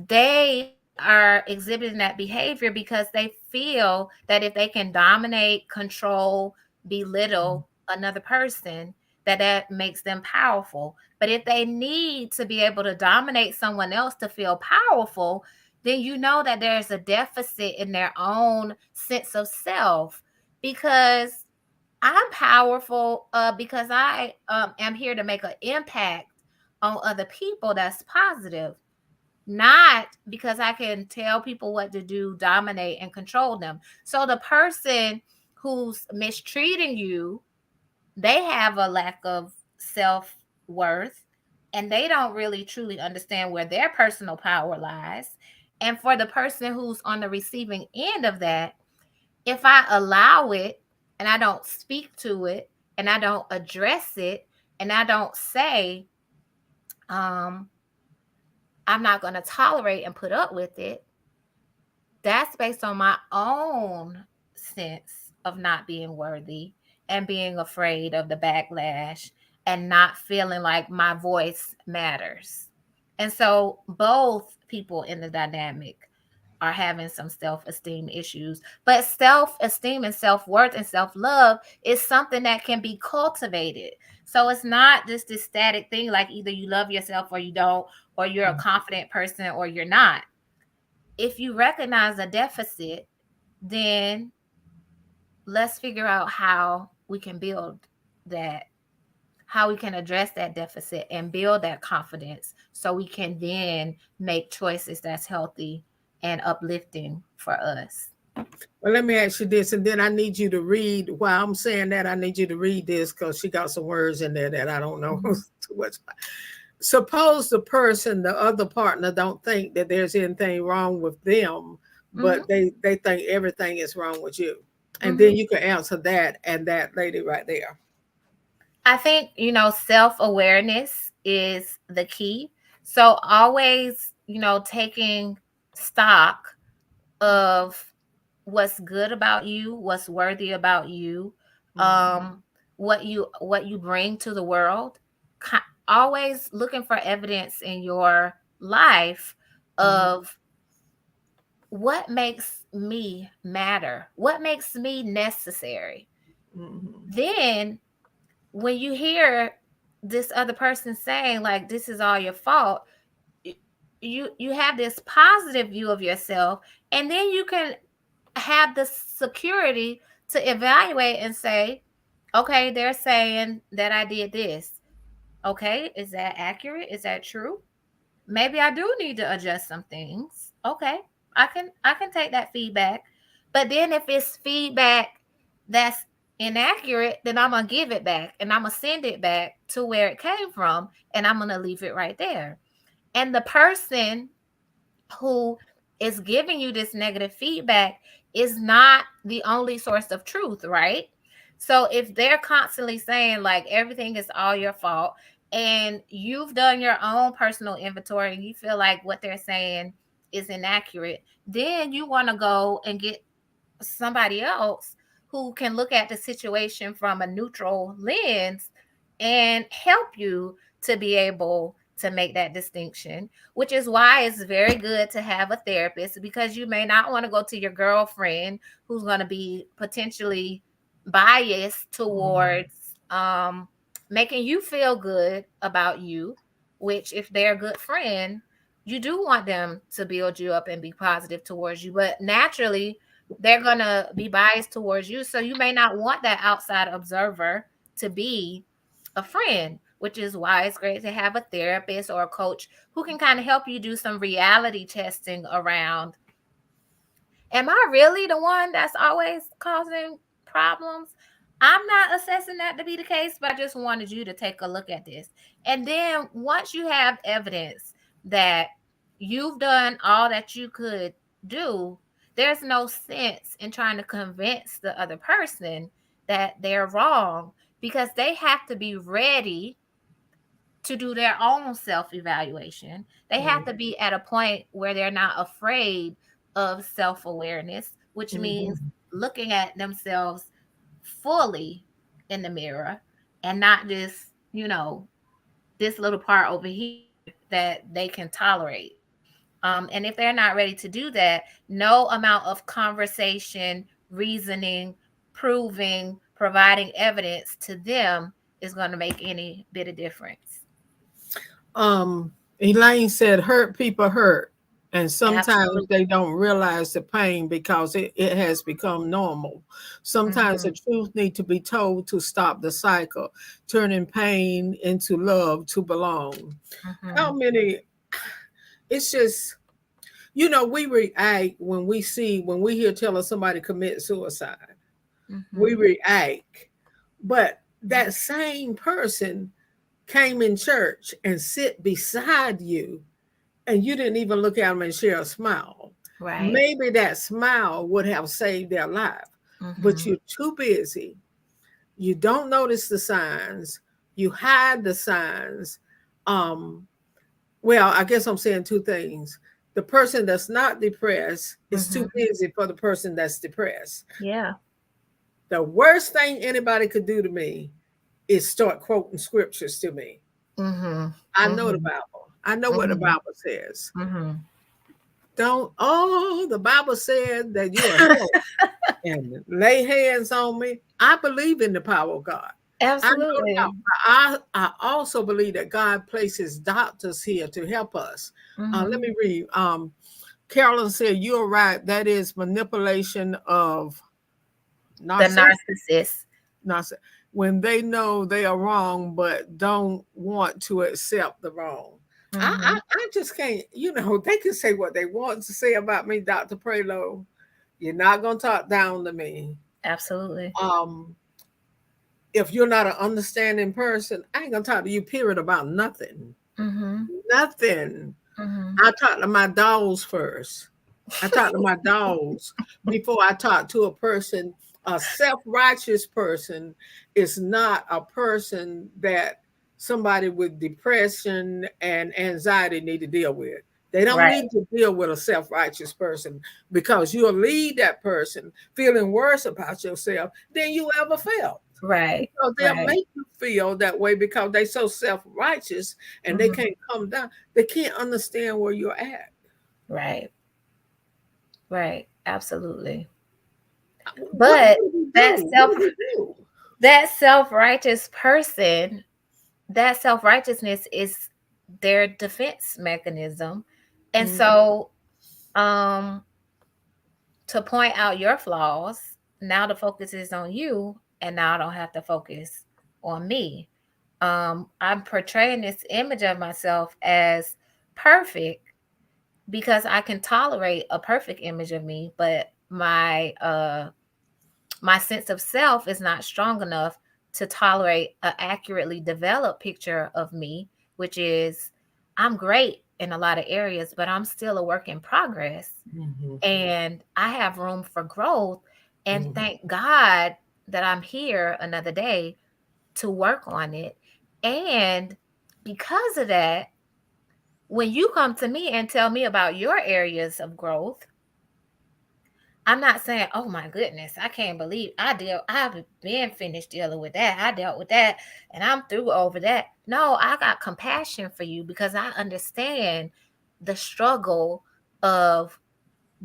they are exhibiting that behavior because they feel that if they can dominate, control, belittle another person, that makes them powerful. But if they need to be able to dominate someone else to feel powerful, then you know that there's a deficit in their own sense of self, because I'm powerful because I am here to make an impact on other people that's positive, not because I can tell people what to do, dominate, and control them. So the person who's mistreating you, they have a lack of self-worth, and they don't really truly understand where their personal power lies. And for the person who's on the receiving end of that, if I allow it and I don't speak to it and I don't address it and I don't say, I'm not going to tolerate and put up with it, that's based on my own sense of not being worthy and being afraid of the backlash and not feeling like my voice matters. And so both people in the dynamic are having some self-esteem issues. But self-esteem and self-worth and self-love is something that can be cultivated. So it's not just this static thing like either you love yourself or you don't, or you're a confident person or you're not. If you recognize a deficit, then let's figure out how we can build that, how we can address that deficit and build that confidence so we can then make choices that's healthy and uplifting for us. Well, let me ask you this, and then I need you to read. While I'm saying that, I need you to read this because she got some words in there that I don't know too much about. Suppose the other partner, don't think that there's anything wrong with them, but they think everything is wrong with you. And then you can answer that and that lady right there. I think, self-awareness is the key. So always, taking stock of what's good about you, what's worthy about you, what you bring to the world. Always looking for evidence in your life of what makes me matter, what makes me necessary. Then when you hear this other person saying like this is all your fault, you have this positive view of yourself, and then you can have the security to evaluate and say, okay, they're saying that I did this. Okay, is that accurate? Is that true? Maybe I do need to adjust some things. Okay, I can take that feedback. But then if it's feedback that's inaccurate, then I'm gonna give it back and I'm gonna send it back to where it came from, and I'm gonna leave it right there. And the person who is giving you this negative feedback is not the only source of truth, right? So if they're constantly saying like everything is all your fault, and you've done your own personal inventory and you feel like what they're saying is inaccurate, then you want to go and get somebody else who can look at the situation from a neutral lens and help you to be able to make that distinction, which is why it's very good to have a therapist, because you may not want to go to your girlfriend who's going to be potentially biased towards making you feel good about you, which if they're a good friend, you do want them to build you up and be positive towards you. But naturally, they're going to be biased towards you. So you may not want that outside observer to be a friend, which is why it's great to have a therapist or a coach who can kind of help you do some reality testing around, am I really the one that's always causing problems? I'm not assessing that to be the case, but I just wanted you to take a look at this. And then once you have evidence that you've done all that you could do, there's no sense in trying to convince the other person that they're wrong, because they have to be ready to do their own self-evaluation. They have to be at a point where they're not afraid of self-awareness, which means looking at themselves fully in the mirror and not just, this little part over here that they can tolerate. And if they're not ready to do that, no amount of conversation, reasoning, proving, providing evidence to them is going to make any bit of difference. Elaine said, hurt people hurt. And sometimes Absolutely. they don't realize the pain because it has become normal. Sometimes the truth needs to be told to stop the cycle, turning pain into love to belong. How many, it's just, we react when we hear telling somebody commit suicide. We react. But that same person came in church and sit beside you, and you didn't even look at them and share a smile. Right. Maybe that smile would have saved their life, but you're too busy. You don't notice the signs. You hide the signs. Well, I guess I'm saying two things. The person that's not depressed is too busy for the person that's depressed. Yeah. The worst thing anybody could do to me is start quoting scriptures to me. I know the Bible. I know what the Bible says. The Bible said that you are healed and lay hands on me. I believe in the power of God. Absolutely. I also believe that God places doctors here to help us. Let me read. Carolyn said, you're right. That is manipulation of the narcissist. When they know they are wrong, but don't want to accept the wrong. I just can't, they can say what they want to say about me, Dr. Praylow. You're not going to talk down to me. Absolutely. If you're not an understanding person, I ain't going to talk to you, period, about nothing. Nothing. I talk to my dolls first. I talk to my dolls before I talk to a person. A self-righteous person is not a person that somebody with depression and anxiety need to deal with. They don't need to deal with a self-righteous person, because you'll leave that person feeling worse about yourself than you ever felt. Right. So they'll make you feel that way because they're so self-righteous and they can't come down. They can't understand where you're at. Right. Right. Absolutely. But that self-righteous person, that self-righteousness is their defense mechanism. And so to point out your flaws, now the focus is on you, and now I don't have to focus on me. I'm portraying this image of myself as perfect because I can tolerate a perfect image of me, but my sense of self is not strong enough to tolerate an accurately developed picture of me, which is I'm great in a lot of areas, but I'm still a work in progress. And I have room for growth. And thank God that I'm here another day to work on it. And because of that, when you come to me and tell me about your areas of growth, I'm not saying, oh my goodness, I can't believe I've been finished dealing with that. I dealt with that and I'm through over that. No, I got compassion for you because I understand the struggle of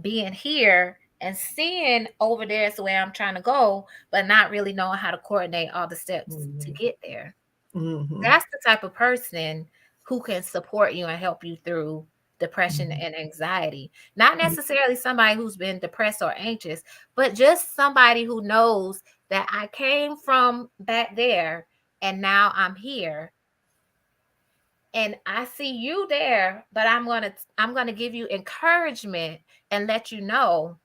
being here and seeing over there is the way I'm trying to go, but not really knowing how to coordinate all the steps to get there. That's the type of person who can support you and help you through depression and anxiety. Not necessarily somebody who's been depressed or anxious, but just somebody who knows that I came from back there and now I'm here. And I see you there, but I'm gonna give you encouragement and let you know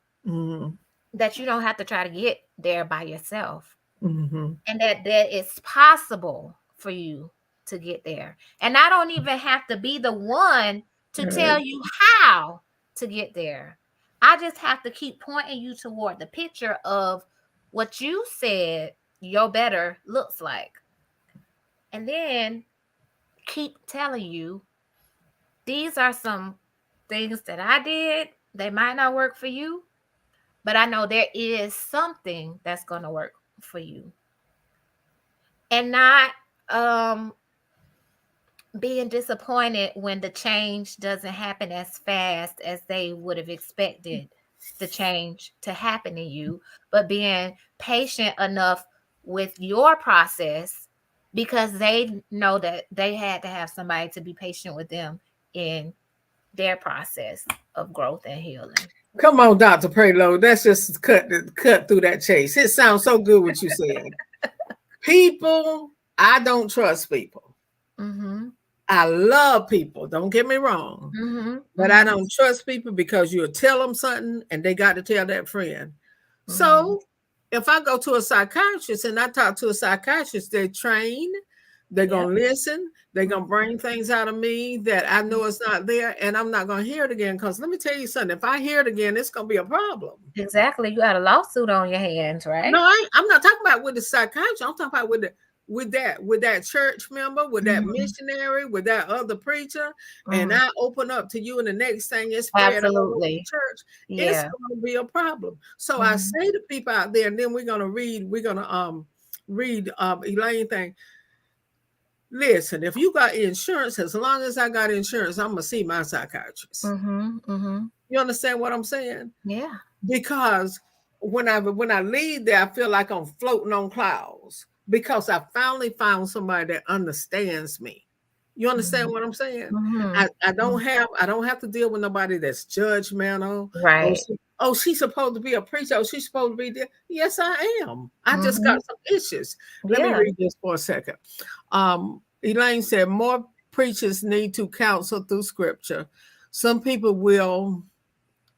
that you don't have to try to get there by yourself, and that it's possible for you to get there. And I don't even have to be the one to tell you how to get there. I just have to keep pointing you toward the picture of what you said your better looks like, and then keep telling you, these are some things that I did. They might not work for you, but I know there is something that's going to work for you. And not being disappointed when the change doesn't happen as fast as they would have expected the change to happen in you, but being patient enough with your process, because they know that they had to have somebody to be patient with them in their process of growth and healing. Come on, Dr. Praylow. That's just cut through that chase. It sounds so good what you said. People, I don't trust people. I love people. Don't get me wrong. But I don't trust people because you'll tell them something and they got to tell that friend. So if I go to a psychiatrist and I talk to a psychiatrist, they're trained, they're going to listen, they're going to bring things out of me that I know it's not there, and I'm not going to hear it again. Because let me tell you something, if I hear it again, it's going to be a problem. Exactly. You got a lawsuit on your hands, right? No, I'm not talking about with the psychiatrist. I'm talking about with that church member, with that missionary, with that other preacher, and I open up to you, and the next thing is spread all over the church. It's going to be a problem. So I say to people out there, and then we're gonna read Elaine thing. Listen, if you got insurance, as long as I got insurance, I'm gonna see my psychiatrist. You understand what I'm saying? Yeah. Because when I leave there, I feel like I'm floating on clouds. Because I finally found somebody that understands me. You understand what I'm saying? I don't have to deal with nobody that's judgmental. Right. Oh, she's supposed to be a preacher. Oh, she's supposed to be there. Yes, I am. I just got some issues. Let me read this for a second. Elaine said, more preachers need to counsel through scripture. Some people will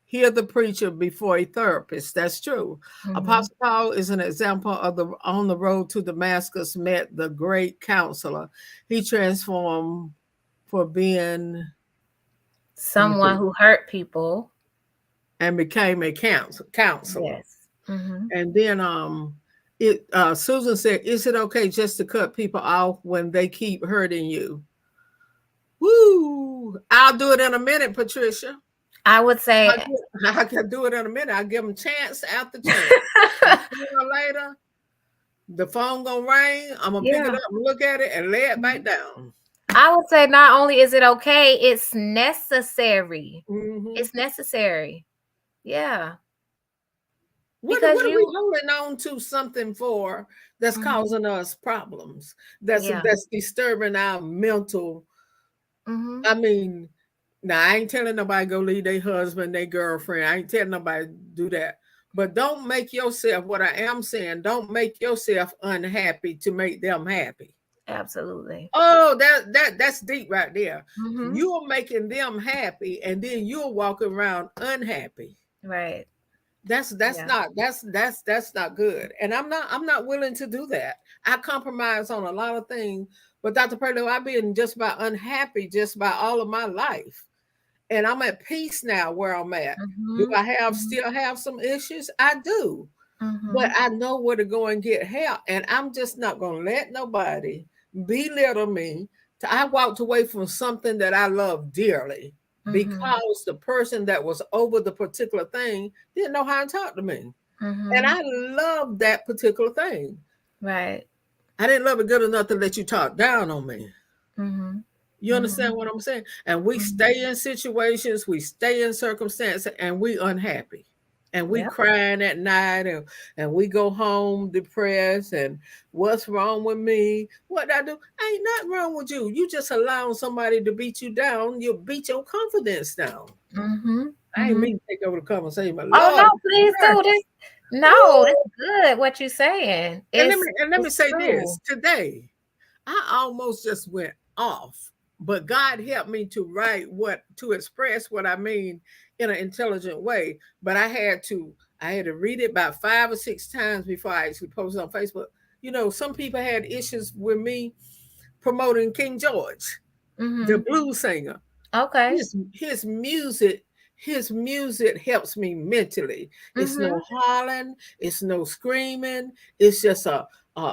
hear the preacher before a therapist. That's true. Apostle Paul is an example of on the road to Damascus met the great counselor. He transformed for being someone who hurt people and became a counselor. Yes. And then Susan said, is it okay just to cut people off when they keep hurting you? Woo! I'll do it in a minute, Patricia. I would say I can do it in a minute. I'll give them chance after chance. Later, the phone gonna ring. I'm gonna pick it up, look at it, and lay it back down. I would say not only is it okay, it's necessary. It's necessary. Yeah. What are we holding on to something for that's causing us problems? That's disturbing our mental. I mean, now, I ain't telling nobody go leave their husband, their girlfriend. I ain't telling nobody do that. But don't make yourself, what I am saying, don't make yourself unhappy to make them happy. Absolutely. Oh, that's deep right there. You're making them happy, and then you're walking around unhappy. Right. That's not good. And I'm not willing to do that. I compromise on a lot of things. But Dr. Prylow, I've been just about unhappy just about all of my life. And I'm at peace now where I'm at. Do I still have some issues? I do. But I know where to go and get help. And I'm just not going to let nobody belittle me. I walked away from something that I love dearly because the person that was over the particular thing didn't know how to talk to me. And I love that particular thing. Right. I didn't love it good enough to let you talk down on me. You understand what I'm saying? And we stay in situations, we stay in circumstances, and we unhappy. and we Yep. crying at night, and we go home depressed, and what's wrong with me? What I do? Ain't nothing wrong with you. You just allowing somebody to beat you down. You beat your confidence down. Mm-hmm. I ain't Mm-hmm. mean to take over the conversation, but Oh Lord, no, please do this. No, woo! that's good what you're saying. And let me It's say true. this today. I almost just went off, but God helped me to express what I mean in an intelligent way. But I had to read it about 5 or 6 times before I actually posted on Facebook. You know, some people had issues with me promoting King George, the Mm-hmm. blues singer. Okay. His music helps me mentally. It's Mm-hmm. no hollering, it's no screaming, it's just a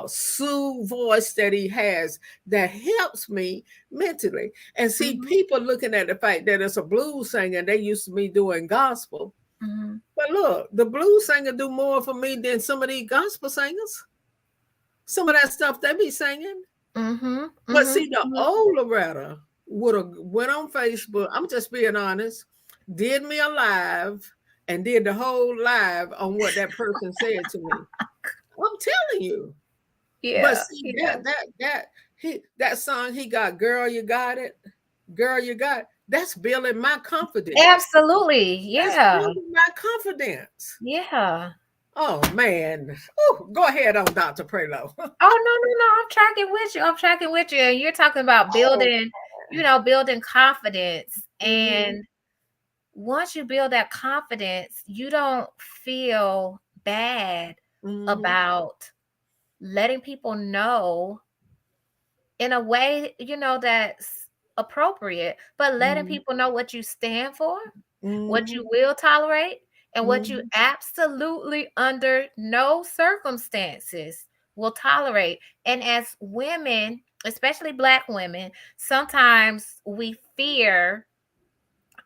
soothe voice that he has that helps me mentally. And see, Mm-hmm. people looking at the fact that it's a blues singer, they used to be doing gospel. Mm-hmm. But look, the blues singer do more for me than some of these gospel singers. Some of that stuff they be singing. Mm-hmm. But Mm-hmm. see, the Mm-hmm. old Loretta would have went on Facebook. I'm just being honest. Did me a live and did the whole live on what that person said to me. I'm telling you. But Yeah. see Yeah. that song he got, girl, you got it, girl, you got it. That's building my confidence. Absolutely. That's Yeah. building my confidence. Yeah. Oh man. Ooh, go ahead on, Dr. Praylow. Oh no, no, no. I'm tracking with you. I'm tracking with you. And you're talking about Oh. building, building confidence. Mhm, And once you build that confidence, you don't feel bad mhm, about letting people know in a way, that's appropriate, but letting mhm, people know what you stand for, what you mhm, will tolerate, and what you mhm, absolutely under no circumstances will tolerate. And as women, especially Black women, sometimes we fear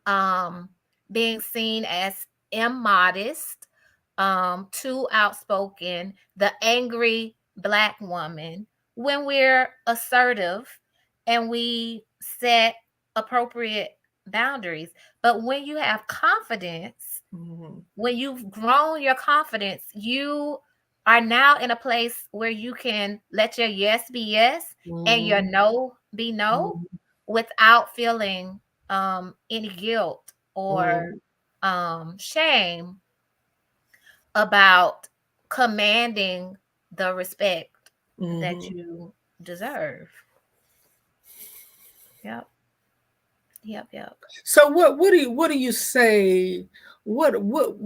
um, being seen as immodest, too outspoken, the angry Black woman, when we're assertive and we set appropriate boundaries. But when you have confidence, mhm, when you've grown your confidence, you are now in a place where you can let your yes be yes and your mhm, no be no mhm, without feeling any guilt or mhm, shame about commanding the respect that mhm. you deserve. Yep. Yep. Yep. So what do you say? What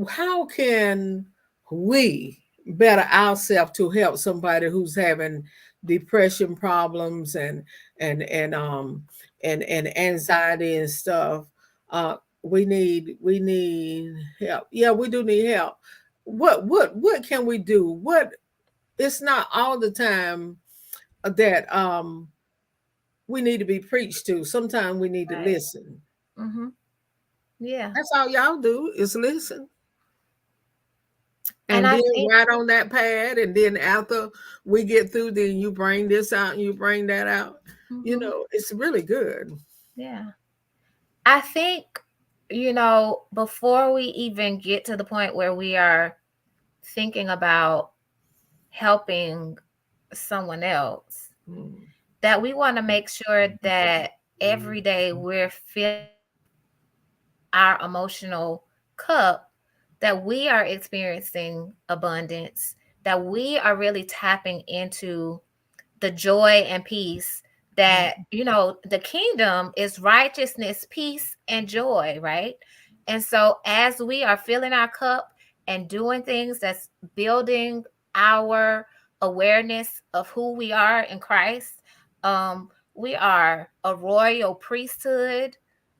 how can we better ourselves to help somebody who's having depression problems and anxiety and stuff? We need help. Yeah, we do need help. What can we do? It's not all the time that we need to be preached to. Sometimes we need to Right. listen. Mm-hmm. Yeah. That's all y'all do is listen. And And I then think, right on that pad, and then after we get through, then you bring this out and you bring that out. mhm, It's really good. yeah. I think, before we even get to the point where we are thinking about helping someone else, Mm, that we want to make sure that every day we're filling our emotional cup, that we are experiencing abundance, that we are really tapping into the joy and peace that, mm, the kingdom is righteousness, peace, and joy, right? And so as we are filling our cup and doing things that's building our awareness of who we are in Christ, we are a royal priesthood,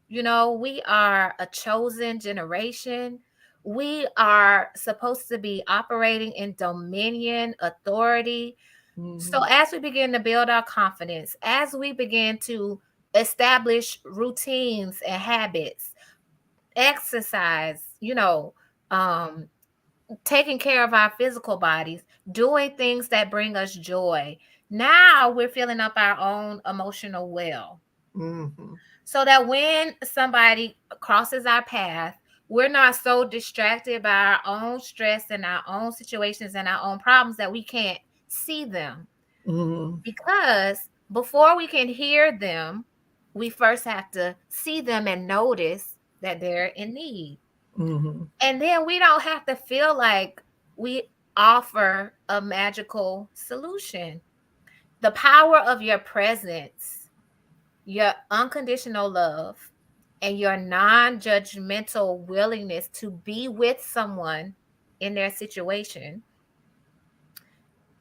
we are a chosen generation. We are supposed to be operating in dominion, authority. So mhm, as we begin to build our confidence, as we begin to establish routines and habits, exercise, um, taking care of our physical bodies, doing things that bring us joy. Now we're filling up our own emotional well mhm, so that when somebody crosses our path, we're not so distracted by our own stress and our own situations and our own problems that we can't see them. Mm-hmm. Because before we can hear them, we first have to see them and notice that they're in need. Mm-hmm. And then we don't have to feel like we offer a magical solution. The power of your presence, your unconditional love, and your non-judgmental willingness to be with someone in their situation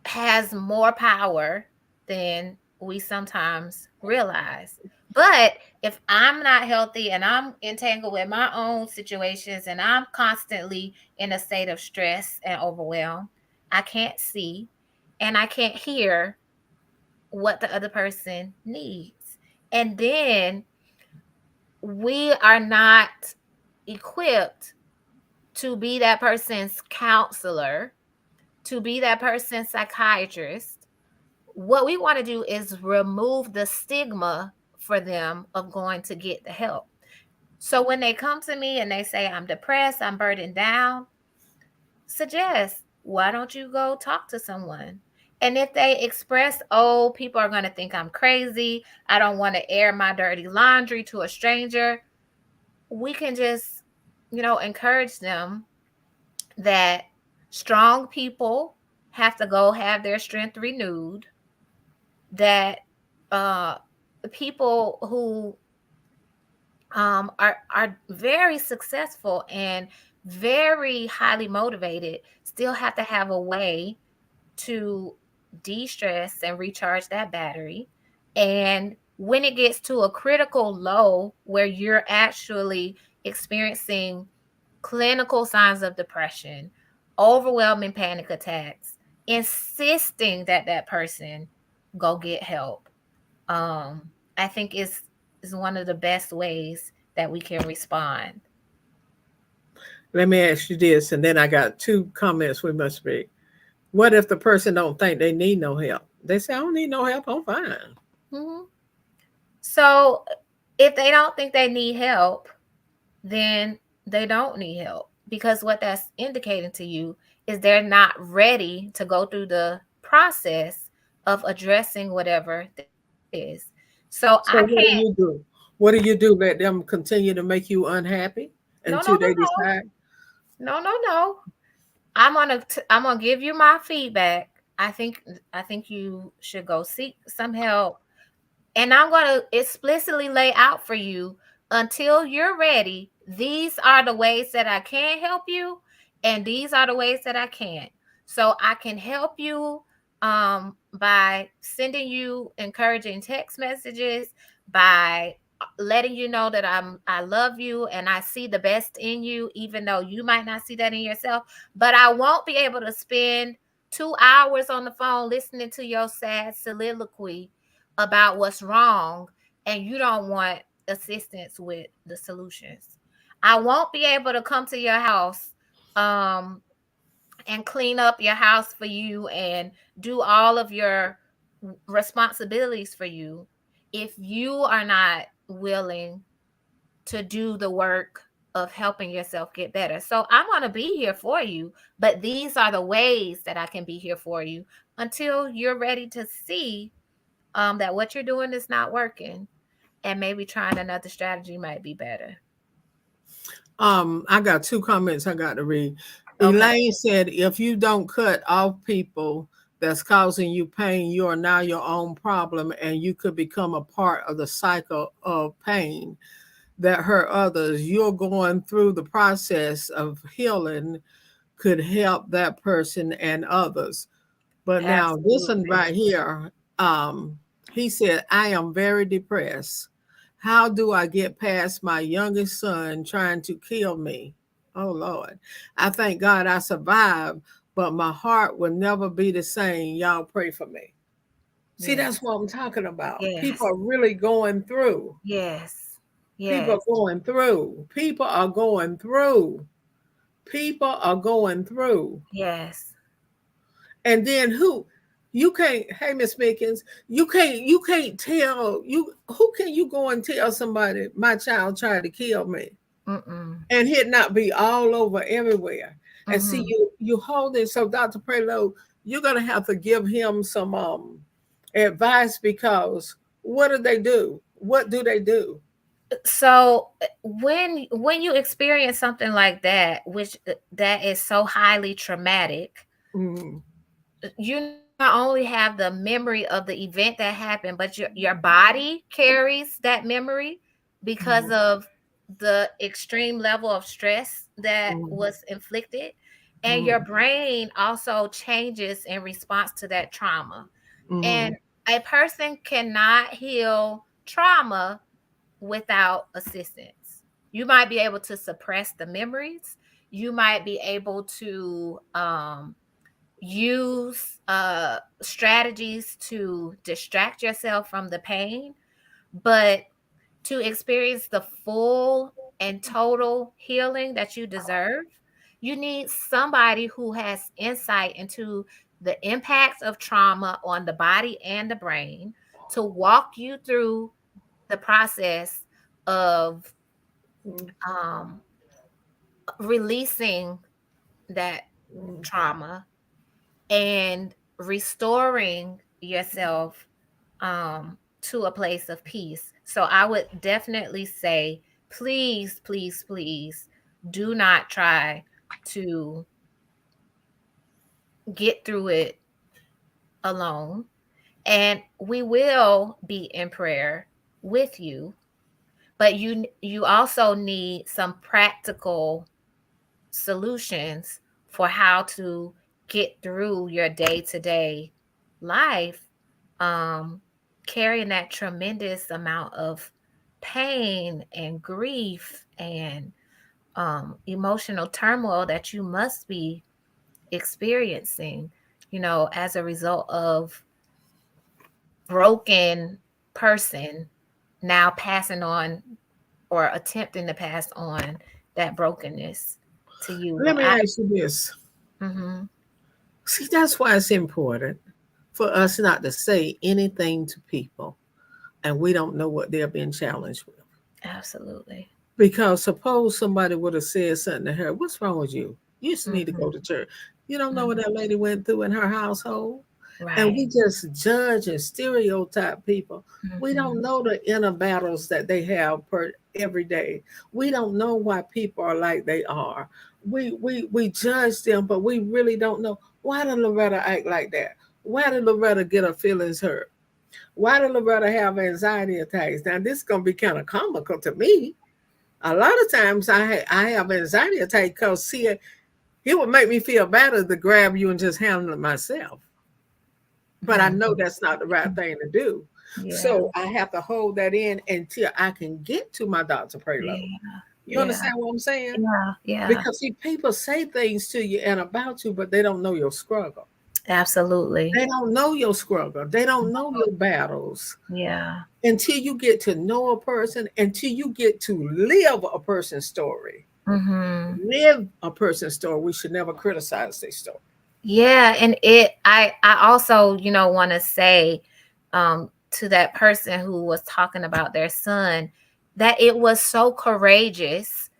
has more power than we sometimes realize. But if I'm not healthy and I'm entangled with my own situations and I'm constantly in a state of stress and overwhelm, I can't see and I can't hear what the other person needs. And then we are not equipped to be that person's counselor, to be that person's psychiatrist. What we want to do is remove the stigma for them of going to get the help. So when they come to me and they say, I'm depressed, I'm burdened down, suggest, why don't you go talk to someone? And if they express, oh, people are going to think I'm crazy, I don't want to air my dirty laundry to a stranger, we can just, encourage them that strong people have to go have their strength renewed, that people who are very successful and very highly motivated still have to have a way to de-stress and recharge that battery. And when it gets to a critical low where you're actually experiencing clinical signs of depression, overwhelming panic attacks, insisting that that person go get help, I think is one of the best ways that we can respond. Let me ask you this, and then I got two comments we must make. What if the person don't think they need no help? They say, I don't need no help, I'm fine. Mm-hmm. So if they don't think they need help, then they don't need help, because what that's indicating to you is they're not ready to go through the process of addressing whatever it is. So I What do can't. you do? What do you do? Let them continue to make you unhappy until they decide? No. I'm gonna give you my feedback. I think you should go seek some help. And I'm going to explicitly lay out for you, until you're ready, these are the ways that I can help you, and these are the ways that I can't. So I can help you by sending you encouraging text messages, by letting you know that I love you and I see the best in you, even though you might not see that in yourself. But I won't be able to spend 2 hours on the phone listening to your sad soliloquy about what's wrong, and you don't want assistance with the solutions. I won't be able to come to your house and clean up your house for you and do all of your responsibilities for you if you are not willing to do the work of helping yourself get better. So I'm going to be here for you, but these are the ways that I can be here for you until you're ready to see that what you're doing is not working, and maybe trying another strategy might be better. I got two comments I got to read. Okay. Elaine said, if you don't cut off people that's causing you pain, you are now your own problem, and you could become a part of the cycle of pain that hurt others. You're going through the process of healing could help that person and others. But now listen right here. He said, I am very depressed. How do I get past my youngest son trying to kill me? Oh, Lord. I thank God I survived, but my heart will never be the same. Y'all pray for me. See, that's what I'm talking about. Yes. People are really going through. Yes. People are going through. People are going through. People are going through. Yes. And then who? You can't, hey, Miss Mickens, you can't tell, who can you go and tell somebody, my child tried to kill me? Mm-mm. and it not be all over everywhere. And see, Mm-hmm. you hold it. So Dr. Praylow, you're gonna have to give him some advice, because what do they do? What do they do? So when you experience something like that, which that is so highly traumatic, Mm, you not only have the memory of the event that happened, but your body carries that memory because mm, of the extreme level of stress that mm, was inflicted. And your mm, brain also changes in response to that trauma. mm, And a person cannot heal trauma without assistance. You might be able to suppress the memories. You might be able to use strategies to distract yourself from the pain, but to experience the full and total healing that you deserve, you need somebody who has insight into the impacts of trauma on the body and the brain to walk you through the process of mm, um, releasing that mm. trauma and restoring yourself to a place of peace. So I would definitely say, please, please, please do not try to get through it alone. And we will be in prayer with you, but you also need some practical solutions for how to get through your day-to-day life, um, carrying that tremendous amount of pain and grief and emotional turmoil that you must be experiencing, as a result of broken person now passing on or attempting to pass on that brokenness to you. Let But me ask you this. Mhm. See, that's why it's important for us not to say anything to people and we don't know what they're being challenged with. Absolutely. Because suppose somebody would have said something to her, "What's wrong with you? You just need to go Mhm. to church." You don't know what Mhm. that lady went through in her household. And Right. we just judge and stereotype people. We don't Mhm. know the inner battles that they have every day. We don't know why people are like they are. We judge them, but we really don't know, why did Loretta act like that? Why did Loretta get her feelings hurt? Why did Loretta have anxiety attacks? Now this is gonna be kind of comical to me. A lot of times I have anxiety attack because, see, it would make me feel better to grab you and just handle it myself. But I know Mhm. that's not the right thing to do. Yeah. So I have to hold that in until I can get to my Dr. Praylow. Yeah. You Yeah. understand what I'm saying? Yeah. Yeah. Because see, people say things to you and about you, but they don't know your struggle. Absolutely. They don't know your struggle. They don't know your battles Yeah. until you get to know a person, until you get to live a person's story. Mhm. Live a person's story. We should never criticize their story. Yeah, and I also, want to say to that person who was talking about their son that it was so courageous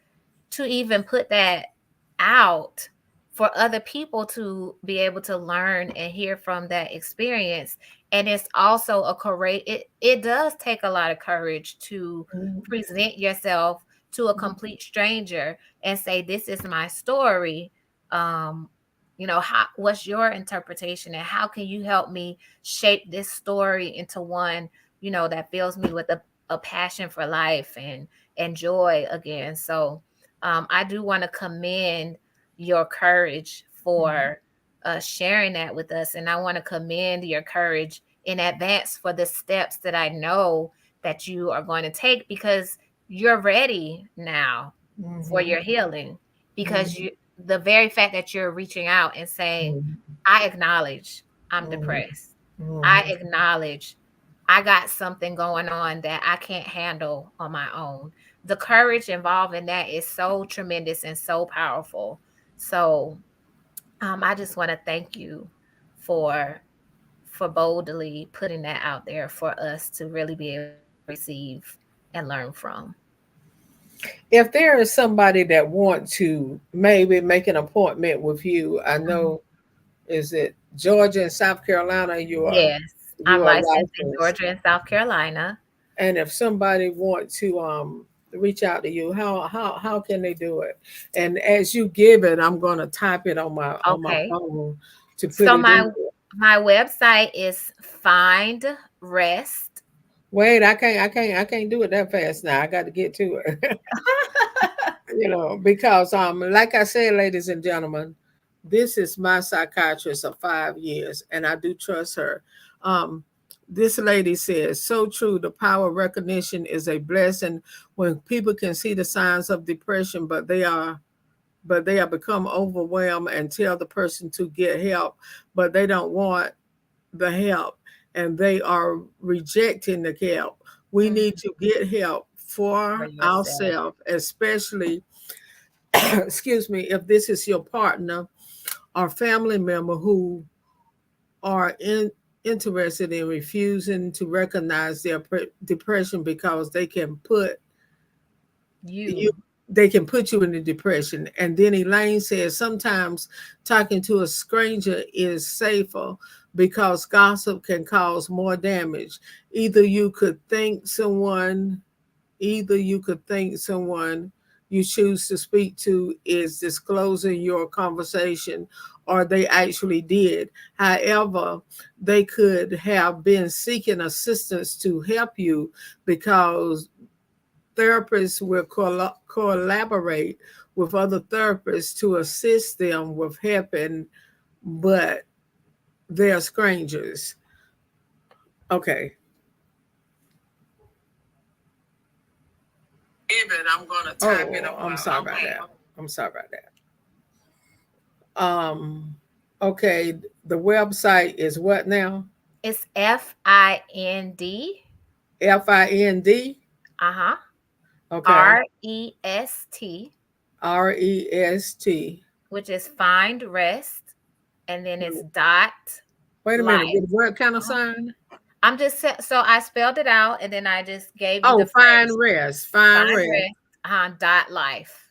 to even put that out for other people to be able to learn and hear from that experience. And it's also a courage. It does take a lot of courage to Mhm. present yourself to a complete stranger and say, "This is my story." Um, what's your interpretation, and how can you help me shape this story into one, that fills me with a passion for life and joy again. So I do want to commend your courage for sharing that with us. And I want to commend your courage in advance for the steps that I know that you are going to take, because you're ready now for Mhm. your healing. Because Mhm. the very fact that you're reaching out and saying, Mhm. I acknowledge I'm Mhm. depressed. I Mhm. acknowledge I got something going on that I can't handle on my own. The courage involved in that is so tremendous and so powerful. So I just want to thank you for boldly putting that out there for us to really be able to receive and learn from. If there is somebody that want to maybe make an appointment with you, I know, is it Georgia and South Carolina? Yes, I'm You are licensed in licensed. Georgia and South Carolina. And if somebody want to reach out to you, how can they do it? And as you give it, I'm gonna type it on my Okay. phone to put So it in. my website is Find Rest. Wait, I can't do it that fast now. I got to get to it. Because like I said, ladies and gentlemen, this is my psychiatrist of 5 years, and I do trust her. Um, this lady says, so true, the power of recognition is a blessing when people can see the signs of depression, but they are become overwhelmed and tell the person to get help, but they don't want the help and they are rejecting the help. We need to get help For for yourself. ourselves, especially, excuse me, if this is your partner or family member who are interested in refusing to recognize their depression because you You. they can put you in a depression. And then Elaine says sometimes talking to a stranger is safer because gossip can cause more damage. Either you could think someone Either you could think someone you choose to speak to is disclosing your conversation, or they actually did. However, they could have been seeking assistance to help you because therapists will collaborate with other therapists to assist them with helping, but they're strangers. Okay. Even I'm gonna type it on. I'm sorry about that. I'm sorry about that. Okay, the website is what now? It's FIND. FIND. Uh-huh. Okay. REST, REST. which is Find Rest, and then it's dot Wait a minute. life. With what kind of sign? I'm just so I spelled it out, and then I just gave you Oh, the find phrase. rest. Find Find rest. Rest. Dot life.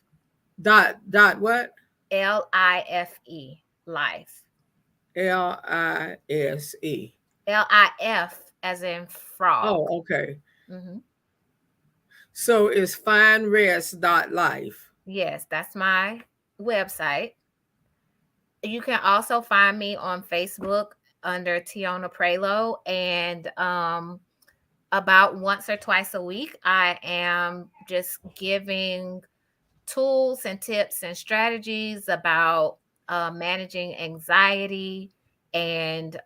Dot what? LIFE. Life. LISE. LIF as in frog. Oh, okay. Hmm. So it's findrest.life. Yes, that's my website. You can also find me on Facebook under Tiona Praylow, and about once or twice a week, I am just giving tools and tips and strategies about managing anxiety and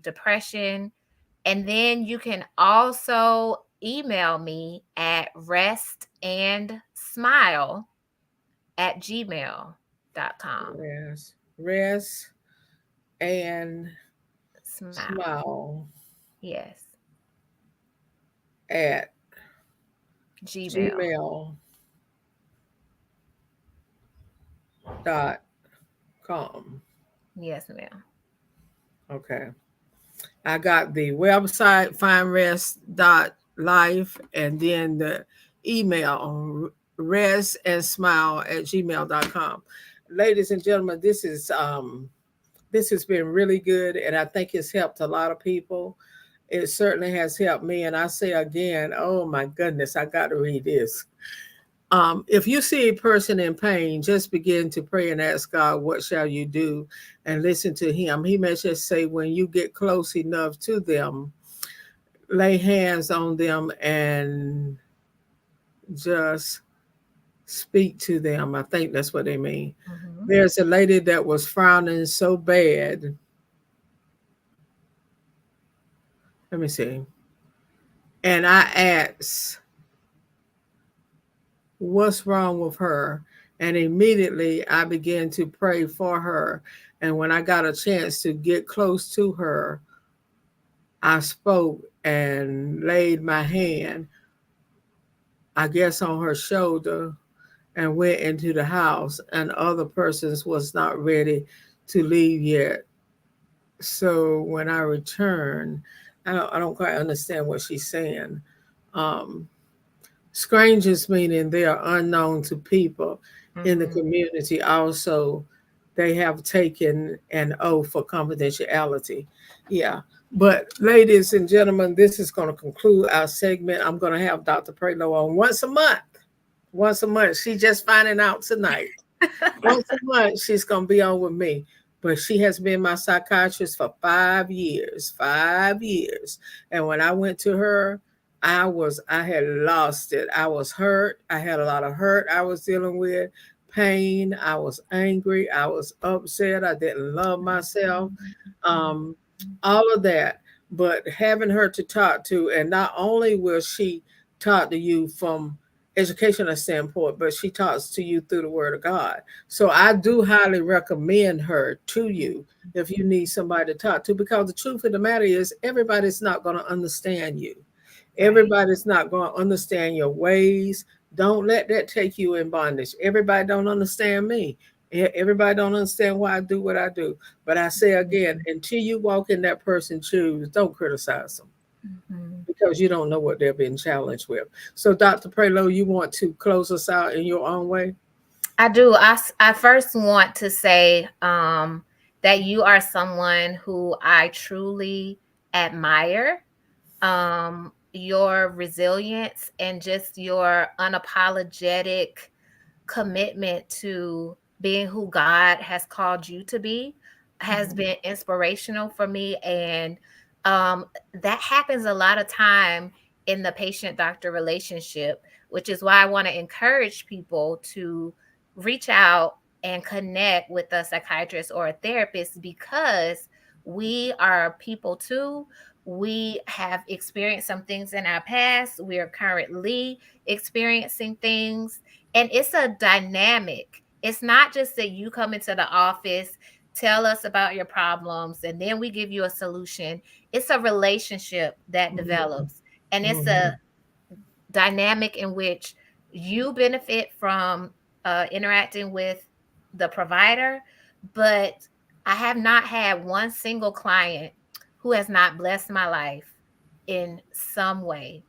depression. And then you can also email me at restandsmile@gmail.com. Rest and Smile. smile Yes. at Gmail. gmail.com. Yes, ma'am. Okay. I got the website, findrest.life, and then the email, restandsmile@gmail.com. Ladies and gentlemen, this has been really good, and I think it's helped a lot of people. It certainly has helped me. And I say again, oh my goodness, I got to read this. If you see a person in pain, just begin to pray and ask God, what shall you do? And listen to him. He may just say, when you get close enough to them, lay hands on them and just speak to them. I think that's what they mean. Mm-hmm. There's a lady that was frowning so bad. Let me see. And I asked, what's wrong with her? And immediately I began to pray for her. And when I got a chance to get close to her, I spoke and laid my hand, I guess, on her shoulder and went into the house, and other persons was not ready to leave yet. So when I returned, I don't quite understand what she's saying. Strangers meaning they are unknown to people in the Mhm. community. Also, they have taken an oath for confidentiality. Yeah. But ladies and gentlemen, this is going to conclude our segment. I'm going to have Dr. Praylow on once a month. Once a month. She's just finding out tonight. Once a month, she's going to be on with me. But she has been my psychiatrist for 5 years. 5 years. And when I went to her, I had lost it. I was hurt. I had a lot of hurt I was dealing with, pain. I was angry. I was upset. I didn't love myself. Um, all of that. But having her to talk to, and not only will she talk to you from educational standpoint, but she talks to you through the word of God. So I do highly recommend her to you if you need somebody to talk to, because the truth of the matter is everybody's not going to understand you. Everybody's not going to understand your ways. Don't let that take you in bondage. Everybody don't understand me. Everybody don't understand why I do what I do. But I say again, until you walk in that person's shoes, don't criticize them, Mhm. because you don't know what they're being challenged with. So, Dr. Praylow, you want to close us out in your own way? I do. I first want to say that you are someone who I truly admire. Your resilience and just your unapologetic commitment to being who God has called you to be has been inspirational for me. And that happens a lot of time in the patient-doctor relationship, which is why I want to encourage people to reach out and connect with a psychiatrist or a therapist, because we are people too. We have experienced some things in our past. We are currently experiencing things, and it's a dynamic. It's not just that you come into the office, tell us about your problems, and then we give you a solution. It's a relationship that develops, and it's a dynamic in which you benefit from interacting with the provider. But I have not had one single client who has not blessed my life in some way.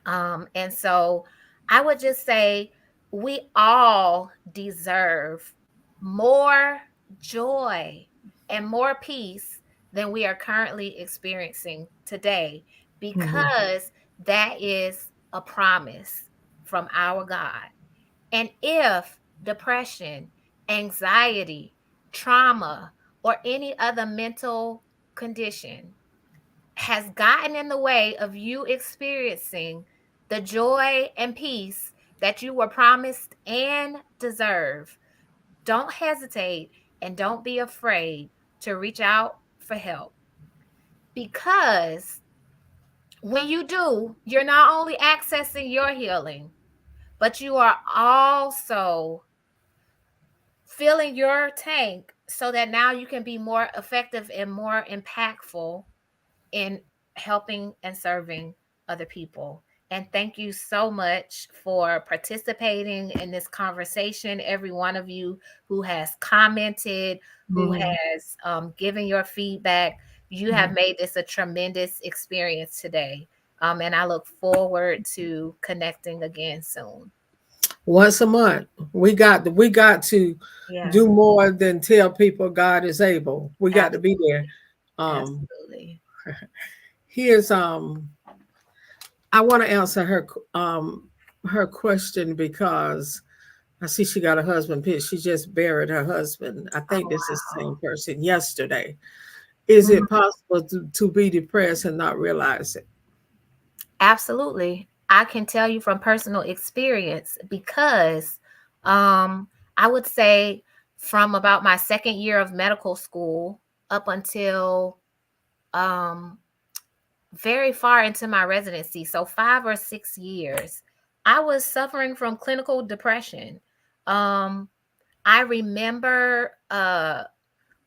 And so I would just say we all deserve more joy and more peace than we are currently experiencing today, because that is a promise from our God. And if depression, anxiety, trauma, or any other mental condition has gotten in the way of you experiencing the joy and peace that you were promised and deserve, don't hesitate and don't be afraid to reach out for help. Because when you do, you're not only accessing your healing, but you are also filling your tank so that now you can be more effective and more impactful in helping and serving other people. And thank you so much for participating in this conversation. Every one of you who has commented, who has given your feedback, you have made this a tremendous experience today. And I look forward to connecting again soon. Once a month. We got to Yeah, do more than tell people God is able. We got to be there. absolutely. Here's I want to answer her question, because I see she got a husband pitch. She just buried her husband. I think this is the same person yesterday. Is it possible to be depressed and not realize it? Absolutely. I can tell you from personal experience, because I would say from about my second year of medical school up until very far into my residency, so 5 or 6 years, I was suffering from clinical depression. I remember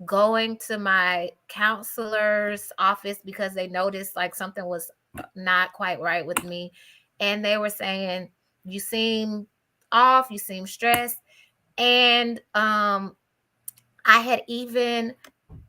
going to my counselor's office because they noticed like something was not quite right with me. And they were saying, you seem off, you seem stressed. And I had even,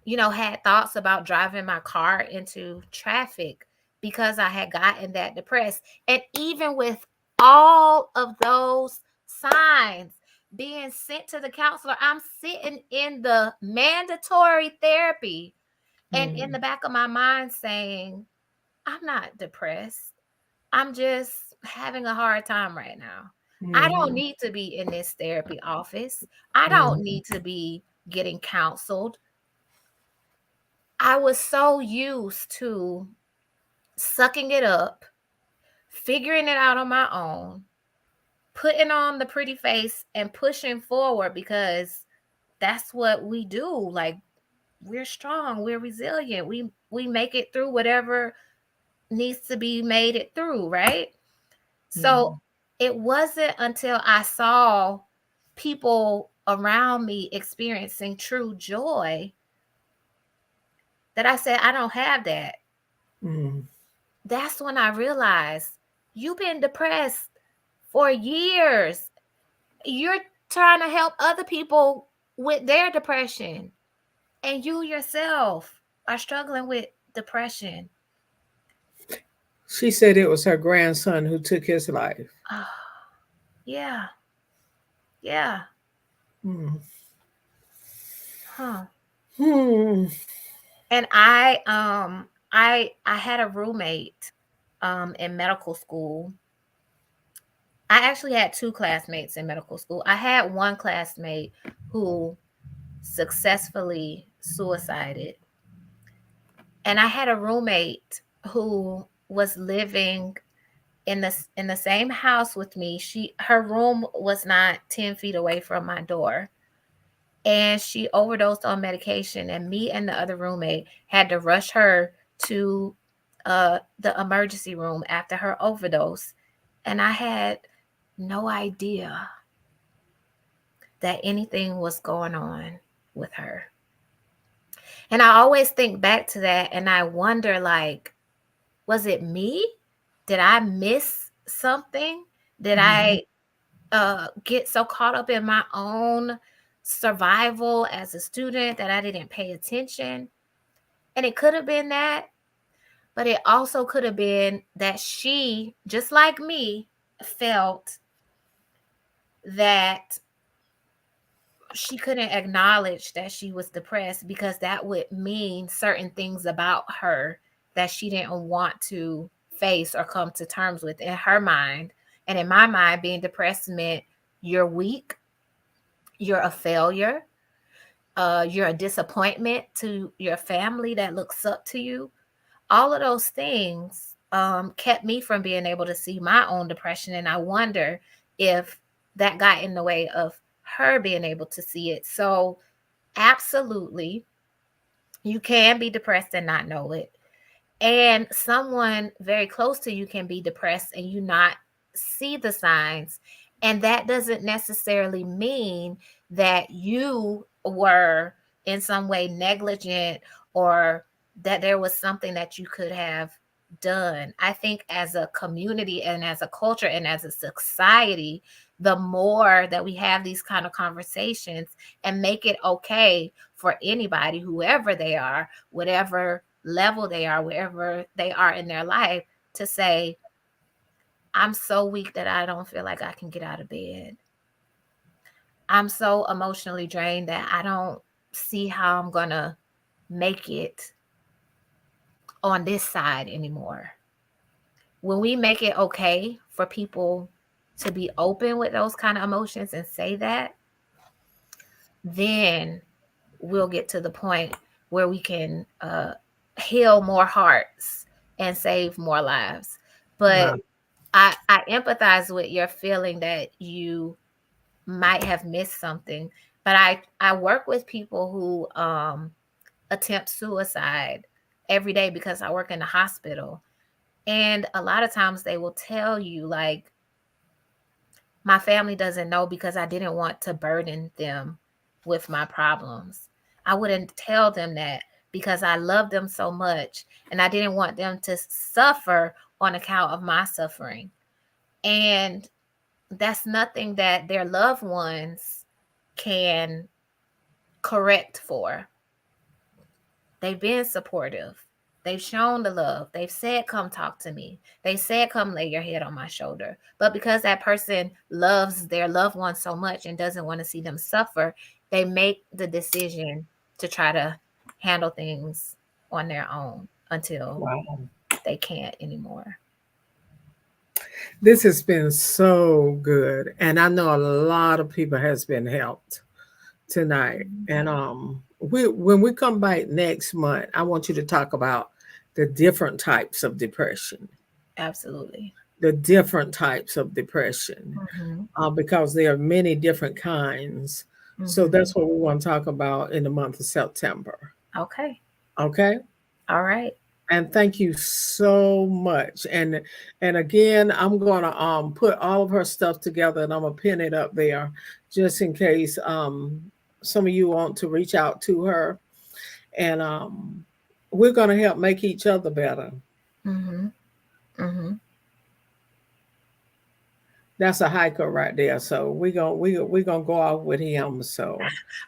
had thoughts about driving my car into traffic because I had gotten that depressed. And even with all of those signs being sent to the counselor. I'm sitting in the mandatory therapy and in the back of my mind saying, I'm not depressed. I'm just having a hard time right now. I don't need to be in this therapy office. I don't need to be getting counseled. I was so used to sucking it up, figuring it out on my own, putting on the pretty face and pushing forward because that's what we do. Like, we're strong, we're resilient. We make it through whatever needs to be made it through, right? So it wasn't until I saw people around me experiencing true joy that I said, I don't have that. That's when I realized you've been depressed for years. You're trying to help other people with their depression, and you yourself are struggling with depression. She said it was her grandson who took his life. Oh, yeah. Yeah. Huh. And I had a roommate in medical school. I actually had two classmates in medical school. I had one classmate who successfully suicided. And I had a roommate who was living in the same house with me. Her room was not 10 feet away from my door. And she overdosed on medication, and me and the other roommate had to rush her to the emergency room after her overdose. And I had no idea that anything was going on with her. And I always think back to that and I wonder, like, was it me? Did I miss something? Did I get so caught up in my own survival as a student that I didn't pay attention? And it could have been that, but it also could have been that she, just like me, felt that she couldn't acknowledge that she was depressed because that would mean certain things about her that she didn't want to face or come to terms with in her mind. And in my mind, being depressed meant you're weak, you're a failure, you're a disappointment to your family that looks up to you. All of those things kept me from being able to see my own depression. And I wonder if that got in the way of her being able to see it. So absolutely, you can be depressed and not know it. And someone very close to you can be depressed and you not see the signs. And that doesn't necessarily mean that you were in some way negligent or that there was something that you could have done. I think as a community and as a culture and as a society, the more that we have these kind of conversations and make it okay for anybody, whoever they are, whatever level they are, wherever they are in their life, to say, I'm so weak that I don't feel like I can get out of bed. I'm so emotionally drained that I don't see how I'm going to make it on this side anymore. When we make it okay for people to be open with those kind of emotions and say that, then we'll get to the point where we can heal more hearts and save more lives. But I empathize with your feeling that you might have missed something. But I work with people who attempt suicide every day because I work in the hospital. And a lot of times they will tell you, like, my family doesn't know because I didn't want to burden them with my problems. I wouldn't tell them that because I love them so much and I didn't want them to suffer on account of my suffering. And that's nothing that their loved ones can correct for. They've been supportive. They've shown the love. They've said, come talk to me. They said, come lay your head on my shoulder. But because that person loves their loved one so much and doesn't want to see them suffer, they make the decision to try to handle things on their own until they can't anymore. This has been so good. And I know a lot of people has been helped tonight. And when we come back next month, I want you to talk about the different types of depression. Absolutely. The different types of depression, because there are many different kinds. So that's what we want to talk about in the month of September. Okay. Okay. All right. And thank you so much. And again, I'm gonna put all of her stuff together and I'm gonna pin it up there just in case some of you want to reach out to her. And we're gonna help make each other better. That's a hiker right there. So we're gonna go off with him. So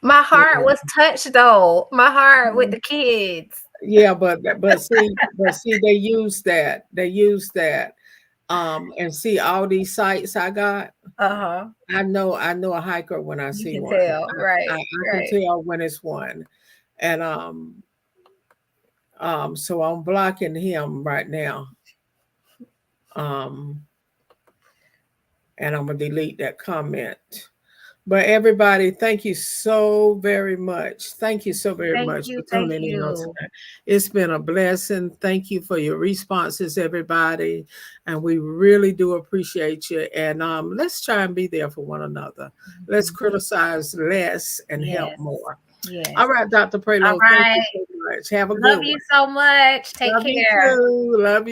my heart was touched though. My heart with the kids. Yeah, but see, they use that. And see all these sites I got. I know a hiker when I see one. Tell, right? I can tell when it's one. And so I'm blocking him right now. And I'm gonna delete that comment. But everybody, thank you so very much. Thank you so very much for tuning in on tonight. It's been a blessing. Thank you for your responses, everybody. And we really do appreciate you. And let's try and be there for one another. Let's criticize less and help more. Yes. All right, Dr. Praylow. All right. Thank you so much. Have a good one. Love you so much. Take care. You too. Love you.